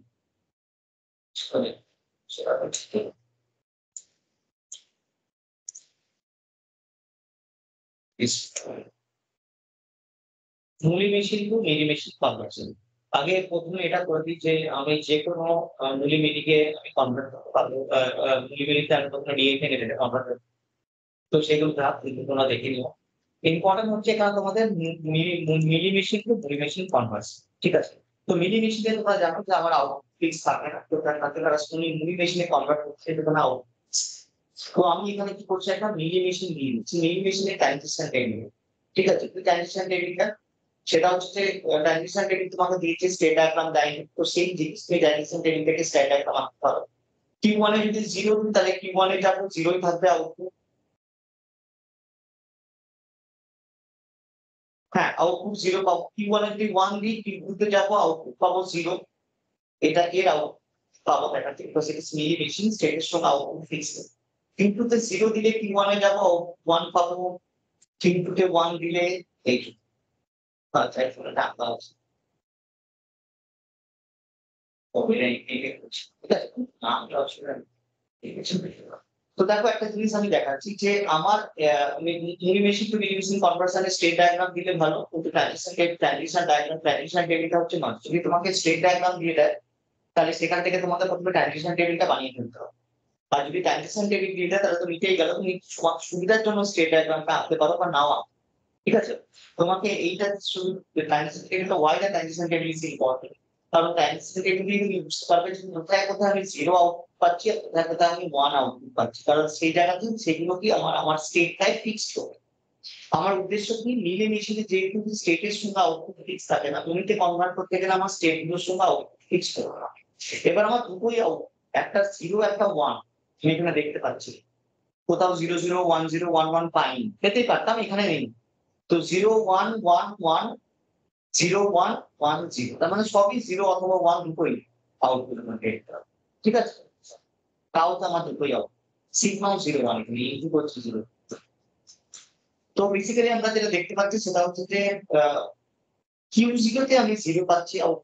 A: সেটা হচ্ছে Moore machine to Mealy machine conversion. আগে প্রথমে এটা করে দিই যে আমি যেকোনো মুলি মিলিকে আমি কনভার্ট করতে পারবো। মুলি মিলিতে আমি প্রথমে ডিএফএ নেটে কনভার্ট করব। তো সেগুলো ধাপ কিন্তু তোমরা দেখে নিও। ইম্পর্টেন্ট হচ্ছে এখানে তোমাদের মিলি মেশিন টু মুলি মেশিন কনভার্সন। ঠিক আছে? তো মিলি মেশিনে তোমরা জানো যে আমার আউটপুট ফিক্স থাকে না। তো তার কাছে তারা মুলি মেশিনে কনভার্ট করছে এটা তোমার আউটপুট। তো আমি এখানে কি করছি, একটা মিলি মেশিন দিয়ে দিচ্ছি। মিলি মেশিনের ট্রানজিশন টেকনিক। ঠিক আছে? তো ট্রানজিশন টেকনিকটা সেটা হচ্ছে যে ট্রানজিশন টেকনিক তোমাকে দিয়েছে স্টেট ডায়াগ্রাম দেয়নি। তো সেই জিনিস তুমি ট্রানজিশন টেকনিক থেকে স্টেট ডায়াগ্রাম আঁকতে পারো। Q1 এ যদি 0 দিই তাহলে Q1 এ যাবো 0 ই থাকবে আউটপুট। হ্যাঁ, আউটপুট 0 পাবো। Q1 এ যদি 1 দিই Q2 তে যাবো আউটপুট পাবো 0। এটা এর আউটপুট পাবো দেখাচ্ছি। তো সেটা মিলি মেশিন স্টেটের সঙ্গে আউটপুট ফিক্স। Q2 তে 0 দিলে Q1 এ যাবো 1 পাবো। Q2 তে 1 দিলে এইটুকু। আচ্ছা এখানে ডাকা আছে। অভিনয় এই করছি। ঠিক আছে? নামটা অসুবিধা নেই। ঠিক আছে? তো দেখো একটা জিনিস আমি দেখাচ্ছি যে আমার Mealy machine to Mealy machine কনভার্সনের স্টেট ডায়াগ্রাম দিলে ভালো, কিন্তু ট্রানজিশন টেবিলটা হচ্ছে নয়। যদি তোমাকে স্টেট ডায়াগ্রাম দিয়ে দেয় তাহলে সেখান থেকে তোমাকে প্রথমে ট্রানজিশন টেবিলটা বানিয়ে ফেলতে হবে। আর যদি ট্রানজিশন টেবিল দিয়ে দেয় তাহলে তো নিচেই গেল, তুমি তোমার সুবিধার জন্য স্টেট ডায়াগ্রামটা আঁকতে পারো বা নাও আঁকতে। ঠিক আছে? তোমাকে এইটা শুধু ট্রানজিশন টেবিলটা why the transition table is important. কারণ ট্রানজিশন টেবিল দিয়ে তুমি বুঝতে পারবে যে কোথায় আমি 0 আউটপুট পাচ্ছি আর কোথায় আমি 1 আউটপুট পাচ্ছি। কারণ সেই জায়গাতে সেগুলো কি আমার স্টেটটাই ফিক্সড হবে। আমার উদ্দেশ্য কি, মিলে মিশিয়ে যেহেতু স্টেটের সঙ্গে আউটপুট ফিক্স থাকে না, তুমিতে কনভার্ট করতে গেলে আমার স্টেট গুলোর সঙ্গে আউটপুট ফিক্স করতে হবে। এবার আমার দুটোই একটা 0 একটা 1 তুমি এখানে দেখতে পাচ্ছি। কোথাও 0 0 1 0 1 1 পাইনি, পেতেই পারতাম, এখানে নেই। তো 0 1 1 1 0 1 1 0, তার মানে সবই 0 অথবা 1 দুটোই আউটপুট আমাকে দেখতে হবে। ঠিক আছে? তাও তো আমার দুটোই আউট। সিগমাও 0 1 এখানে ইনপুট হচ্ছে 0। তো বেসিক্যালি আমরা যেটা দেখতে পাচ্ছি সেটা হচ্ছে যে Q0 তে আমি 0 পাচ্ছি আউট,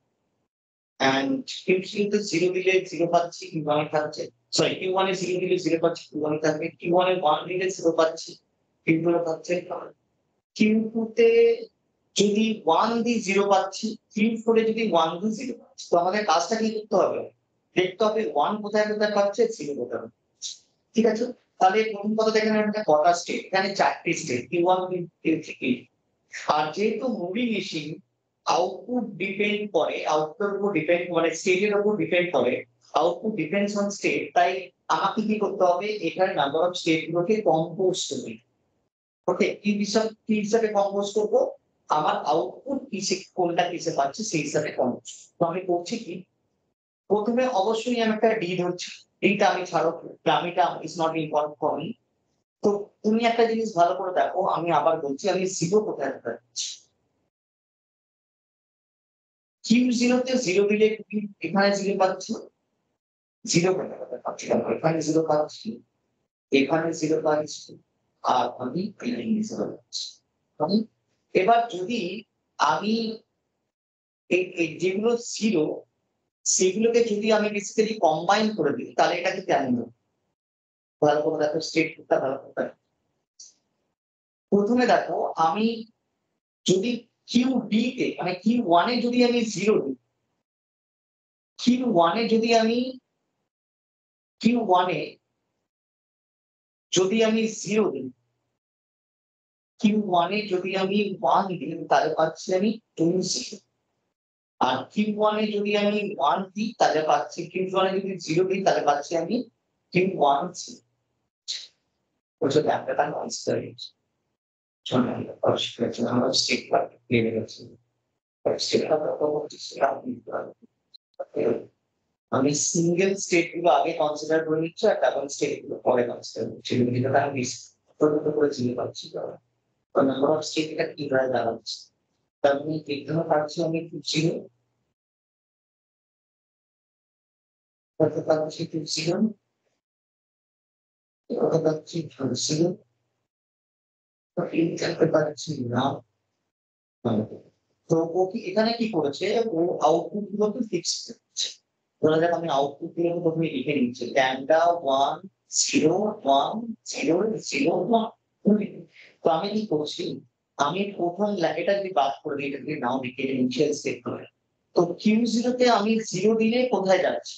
A: এন্ড Q0 তে 0 দিলে 0 পাচ্ছি, Q1 এ থাকছে। সরি, Q1 এ 0 দিলে 0 পাচ্ছি, Q1 এ থাকবে। Q1 এ 1 দিলে 0 পাচ্ছি, Q2 এ থাকছে। Q2 তে যদি 1 দিই 0 পাচ্ছি, Q4 এ যদি 1 দিই 0 পাচ্ছি। তো আমাদের কাজটা কি করতে হবে? দেখতে হবে 1 কোথায় কোথায় পাচ্ছে, 0 কোথায় পাচ্ছে। ঠিক আছে? তাহলে প্রথম কথা দেখেন একটা কটা স্টেট, এখানে 4টি স্টেট Q1 Q3 আর যেহেতু মুভি মেশিন আউটপুট ডিপেন্ড করে, আউটপুটের উপর ডিপেন্ড করে, স্টেটের উপর ডিপেন্ড করে, আউটপুট ডিপেন্ডস অন স্টেট, তাই আমাকে কি করতে হবে এখানে নাম্বার অফ স্টেট গুলোকে কম্পোজ করতে হবে। ওকে, কি হিসাবে কম্পোজ করবো, আমার আউটপুট কিসে কোনটা কিসে পাচ্ছে সেই হিসাবে কম্পোজ। তো আমি করছি কি, প্রথমে অবশ্যই আমি একটা ডি ধরছি, এইটা আমি ছাড়ো, গ্রামিটা is not important for me. তো তুমি একটা জিনিস ভালো করে দেখো, আমি আবার বলছি আমি জিরো কোথায় পাচ্ছি, Q0 তে জিরো দিলে তুমি এখানে জিরো পাচ্ছ, জিরো কোথায় পাচ্ছি, এখানে জিরো পাচ্ছি, এখানে জিরো পাচ্ছি, আর আমি এখানে জিরো পাচ্ছি। মানে এবার যদি আমি এই যেগুলো জিরো সেগুলোকে যদি আমি বেসিক্যালি কম্বাইন করে দিই তাহলে এটা কি কেমন হবে? ভালো করে দেখো, স্টেটটা ভালো করে দেখো। প্রথমে দেখো আমি যদি Q1 তে মানে Q1 এ যদি আমি জিরো দিই, Q1 এ যদি আমি Q1 এ যদি আমি জিরো দিই, Q1 এ যদি আমি 1 দিই তাহলে পাচ্ছি আমি 2 আর Q1 এ যদি আমি 1 দিই তাহলে পাচ্ছি, Q1 এ যদি 0 দিই তাহলে পাচ্ছি আমি Q1 ওটা একটা কনস্ট্যান্ট। আমরা স্টেট পেয়ে গেছি, স্টেটটা আমি সিঙ্গেল স্টেট গুলো আগে কনসিডার করে নিচ্ছি আর ডাবল স্টেট গুলো পরে কনসিডার করছি, যেটা আমি ছোট করে চিনে পাচ্ছি। নাম্বার অফ স্টেট এটা কিভাবে দাঁড়াচ্ছে, তার মানে এখানে পাচ্ছি আমি 0, কত পাচ্ছি 0, কত পাচ্ছি 0, এইটাতে পাচ্ছি না। তো ও কি এখানে কি করেছে, ও আউটপুট গুলোকে ফিক্স করেছে। ধরা যাক আমি আউটপুট গুলোকে প্রথমে লিখে নিচ্ছি, ল্যামডা 1 0 1 0 0 1। তো আমি কি করছি, আমি প্রথম এটা যদি বাদ করে দিই, এটা যদি নাও লিখে ইনিশিয়াল স্টেট করে, তো Q0 তে আমি 0 দিলে কোথায় যাচ্ছি,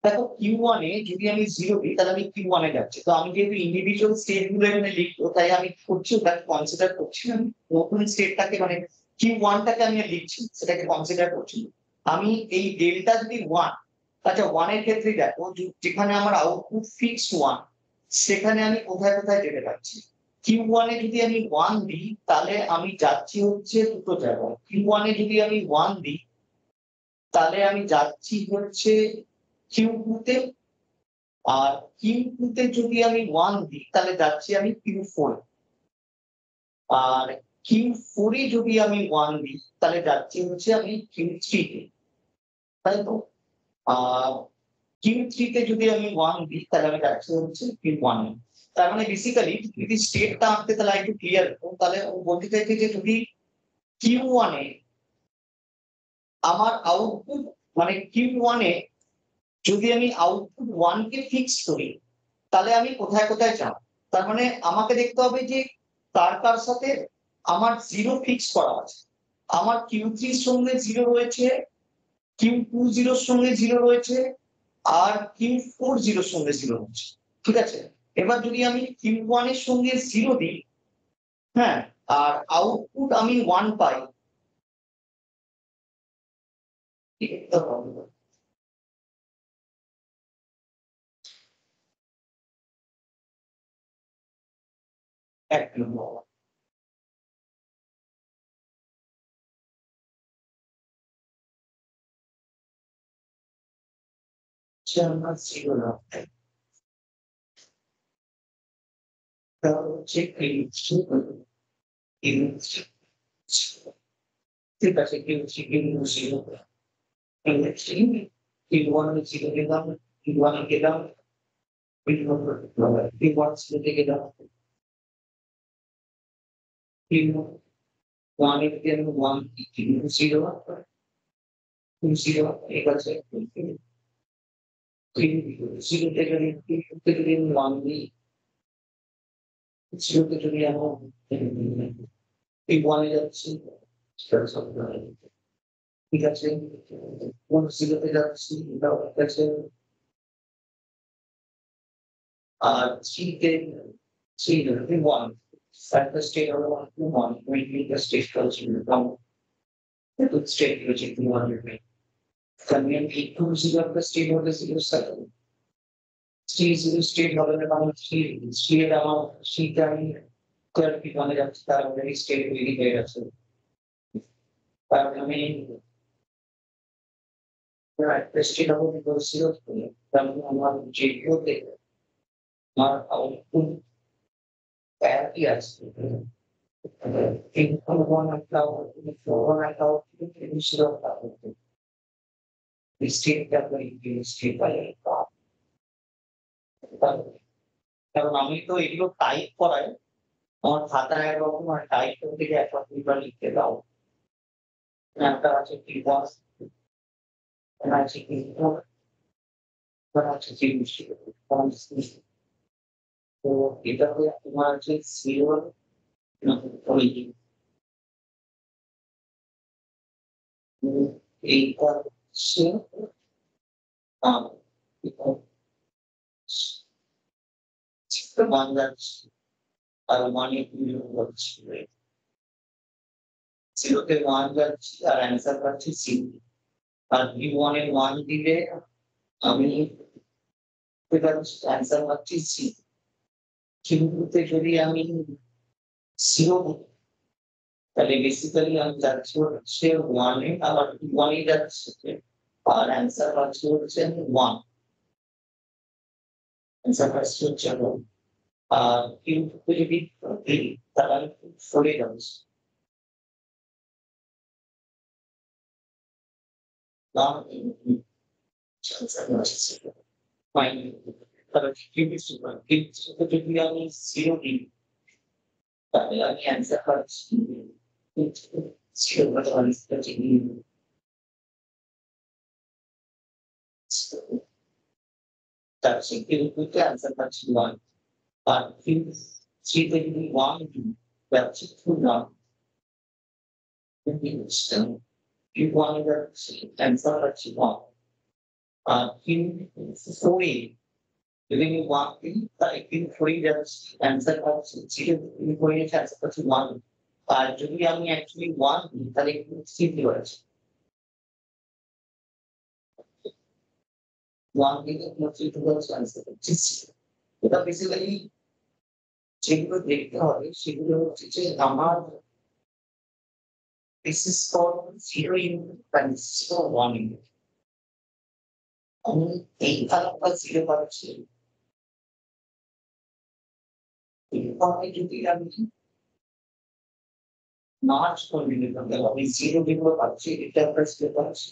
A: দেখো Q1 এ যদি আমি 0 দিই তাহলে আমি Q1 এ যাচ্ছি। তো আমি যেহেতু ইন্ডিভিজুয়াল স্টেট গুলো এখানে লিখবো তাই আমি কি করছি, ওটাকে কনসিডার করছি না, নতুন স্টেটটাকে মানে Q1 টাকে আমি লিখছি, সেটাকে কনসিডার করছি না। আমি এই ডেল্টা যদি 1, আচ্ছা 1 এর ক্ষেত্রে দেখো যেখানে আমার আউটপুট ফিক্স 1 সেখানে আমি কোথায় কোথায় যেতে পারছি, Q1 এ যদি আমি 1 দিই তাহলে আমি যাচ্ছি হচ্ছে দুটো জায়গায়। Q1 এ যদি আমি 1 দিই তাহলে আমি যাচ্ছি হচ্ছে Q2 তে, আর Q2 তে যদি আমি 1 দিই তাহলে যাচ্ছি আমি Q4, আর Q4 এ যদি আমি 1 দিই তাহলে যাচ্ছি হচ্ছে আমি Q3 তে, তাই তো। আর Q3 তে যদি আমি 1 দিই তাহলে আমি যাচ্ছি হচ্ছে Q1 এ। তার মানে বেসিক্যালি যদি স্টেটটা আনতে তাহলে একটু ক্লিয়ার হতো, তাহলে ও বলতে চাইছে যে যদি Q1 এ আমার আউটপুট মানে Q1 এ যদি আমি আউটপুট 1 কে ফিক্স করি তাহলে আমি কোথায় কোথায় যাব। তার মানে আমাকে দেখতে হবে যে কার কার সাথে আমার জিরো ফিক্স করা আছে। আমার Q3 এর সঙ্গে জিরো রয়েছে, Q20 এর সঙ্গে জিরো রয়েছে, আর Q40 এর সঙ্গে জিরো রয়েছে। ঠিক আছে, এবার যদি আমি Q1 এর সঙ্গে জিরো দিই, হ্যাঁ, আর আউটপুট আমি 1 পাই, এক নম্বর আমার জিরো না, তাহলে হচ্ছে ঠিক আছে, Q0 Q1 এ জিরো দিলাম, Q1 এ গেলাম, Q1 থেকে গেলাম, Q1 এ যদি আমি 1 Q0 Q0 ঠিক আছে, Q0 থেকে যদি Q2 থেকে যদি আমি 1 দিই, 0 তে যদি আমার Q1 এ যাচ্ছি, ঠিক আছে, 0 তে যাচ্ছি, এটাও ঠিক আছে, three then three one. At the state of one, we need the state culture to come. The state which is one remain. Convenient equals of the state of the zero cycle. Three zero state of the three amount, three time, 12 people on the very state really better. So, I mean, right, the state of the zero, from J. Not output yes. In one and now, before and out, instead of we state that we state by কারণ আমি তো এগুলো type করাই আমার খাতায় একরকম আর type করতে গিয়ে একবার লিখতে দাও একটা আছে কি বস আছে কি আছে কি তো এটাতে তোমার আছে জিরো এইটা হচ্ছে বাংলাদেশ আর মানে হচ্ছে জিরোতে ওয়ান যাচ্ছি আর অ্যান্সার পাচ্ছি সি আর বি ওয়ান এর ওয়ান দিলে আমি অ্যান্সার পাচ্ছি সি কিন্তুতে যদি আমি জিরো তাহলে বেসিক্যালি আমি যাচ্ছি হচ্ছে ওয়ানে আবার ওয়ানে যাচ্ছে আর অ্যান্সার পাচ্ছি হচ্ছে ওয়ান অ্যান্সার পাচ্ছি হচ্ছে ওয়ান আর কিন্তু যদি তাহলে আমি ফোরে যাচ্ছি Fine. But যদি আমি জিরো দিই তাহলে আমি অ্যান্সার পাচ্ছি জিরো তার সেক্ষেত্রে অ্যান্সার পাচ্ছি ওয়ান আর থ্রিতে যদি ওয়ান দিই যাচ্ছে টু ওয়ান ওয়ান যাচ্ছে অ্যান্সার পাচ্ছি ওয়ান আর ফোরে যদি আমি ওয়ান দিই তাহলে ফোরে যাচ্ছে অ্যান্সার পাচ্ছি জিরো ফোরে যাচ্ছে অ্যান্সার পাচ্ছি ওয়ান আর যদি আমি অ্যাকচুয়ালি ওয়ান দিই তাহলে থ্রি দিয়ে আছে ওয়ান দিলে থ্রি টু অ্যান্সার পাচ্ছি এটা বেসিক্যালি যেগুলো দেখতে হবে সেগুলো হচ্ছে যে আমার this is for zero unit and this is for one unit. আমি এই আলাদা জিরো পাচ্ছি এইভাবে যদি আমি মার্চ করে নিতাম তাহলে আমি জিরো যেগুলো পাচ্ছি এটা একটা জিরো পাচ্ছি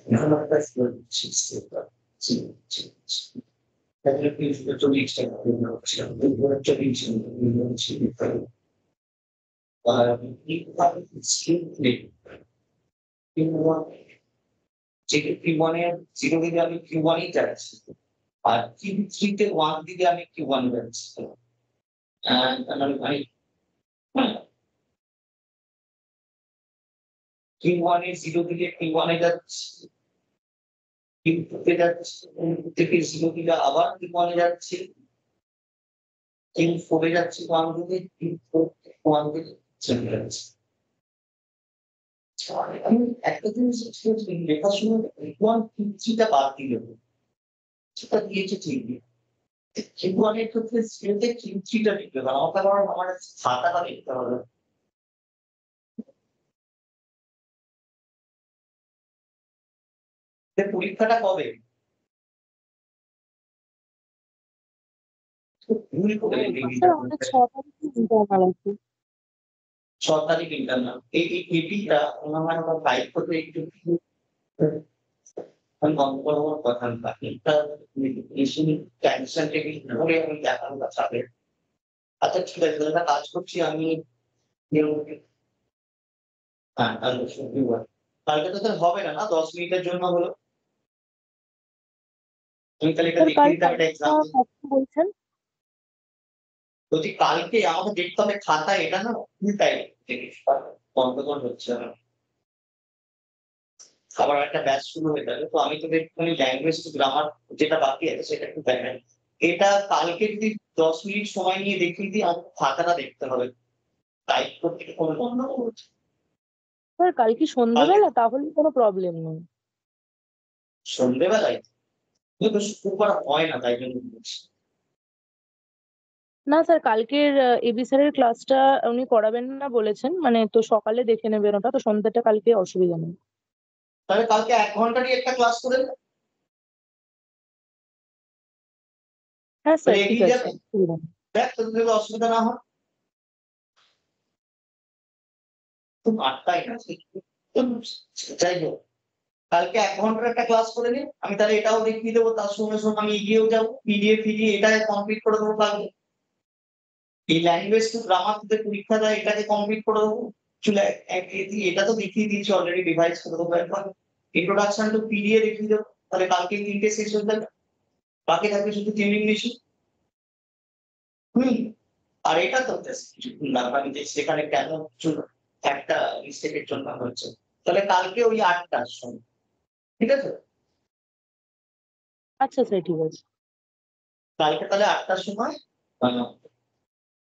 A: এখানে একটা জিরো পাচ্ছি তাহলে কি চল্লিশ টাকা হচ্ছে 40 এইভাবে স্কিল নেই যেটা Q1 এর জিরো দিলে আমি Q1 ই যাচ্ছি আর Q3 তে 1 দিলে আমি Q1 যাচ্ছি Q1 এর জিরো দিলে Q1 এ যাচ্ছি Q2 তে যাচ্ছি Q2 থেকে জিরো দিলে আবার Q1 এ যাচ্ছি Q4 এ যাচ্ছি 1 দিলে Q4 1 দিলে চলে যাচ্ছি আমি একটা জিনিস লেখার সময় ওয়ান থ্রিটা বাদ দিলে সেটা দিয়েছে ঠিকই Q1 এর ক্ষেত্রে স্ক্রিনতে Q3টা লিখতে হবে আমাকে আমার খাতাটা লিখতে হবে পরীক্ষাটা কবে ভুল করে
B: স্যার আমাদের 6 তারিখে ইন্টারনাল আছে
A: 6 তারিখ ইন্টারনাল এই এপিটা আমার টাইপ করতে একটু আমি বন্ধ করবো কথা না এটা টেনশন থেকে ধরে আমি দেখানো যাবে আচ্ছা ঠিক আছে একটা কাজ করছি আমি হ্যাঁ কালকে তো হবে না 10 মিনিটের জন্য হলো তুমি তাহলে এটা দেখে দিতে একটা এক্সাম্পল
B: বলছেন
A: বলছি কালকে আমাকে দেখতে হবে খাতা এটা না ফুল টাইম বন্ধ হচ্ছে না আবার একটা ব্যাচ শুরু হয়ে যাবে, তো আমি তোদের একটুখানি ল্যাঙ্গুয়েজ টু গ্রামার যেটা বাকি আছে সেটা একটু দেখাই। এটা কালকে যদি 10 মিনিট সময় নিয়ে দেখিয়ে দিই, আমার খাতাটা দেখতে হবে, টাইপ করতে কোনো
B: স্যার কাল কি
A: কালকে
B: সন্ধ্যেবেলা? তাহলে কোনো প্রবলেম নেই।
A: সন্ধ্যেবেলায় কিন্তু শুক্রবার হয় না, তাই জন্য বলছি।
B: না স্যার, কালকের এবি স্যারের ক্লাসটা উনি করাবেন না বলেছেন, মানে তো সকালে দেখে নেবেন ওটা, তো সন্ধ্যাটা কালকে অসুবিধা নেই।
A: তাহলে কালকে 1 ঘন্টারই একটা ক্লাস করে নে,
B: হ্যাঁ স্যার,
A: তাহলে
B: ঠিক
A: এগিয়ে
B: আছে,
A: যাবে।
B: অসুবিধা নেই।
A: দেখ তোদের যদি অসুবিধা না হয়, তো 8টায় না, যাই হোক কালকে 1 ঘন্টার একটা ক্লাস করে নে, আমি তাহলে এটাও দেখিয়ে দেবো, তার সঙ্গে সঙ্গে আমি এগিয়েও যাবো, পিডিএফ এটা কমপ্লিট করে দেবো কালকে। এই ল্যাঙ্গুয়েজ টু গ্রামার তোদের পরীক্ষা দেয়, এটাকে কমপ্লিট করে দেবো। চলে এটা তো দেখিয়ে দিয়েছি অলরেডি, ডিভাইস করে দেবো একবার। ইন্ট্রোডাকশন টু পিডিএ দেখিয়ে দেবো, তাহলে কালকে 3টে শেষ হয়ে যাবে, বাকি থাকবে শুধু ট্রেনিং মেশিন। হুম। আর এটা তো just কিছুক্ষণ ব্যাপার যে সেখানে কেন একটা মিস্টেকের জন্য হচ্ছে, তাহলে কালকে ওই 8টার সময়, ঠিক আছে?
B: আচ্ছা স্যার, ঠিক আছে।
A: কালকে তাহলে 8টার সময়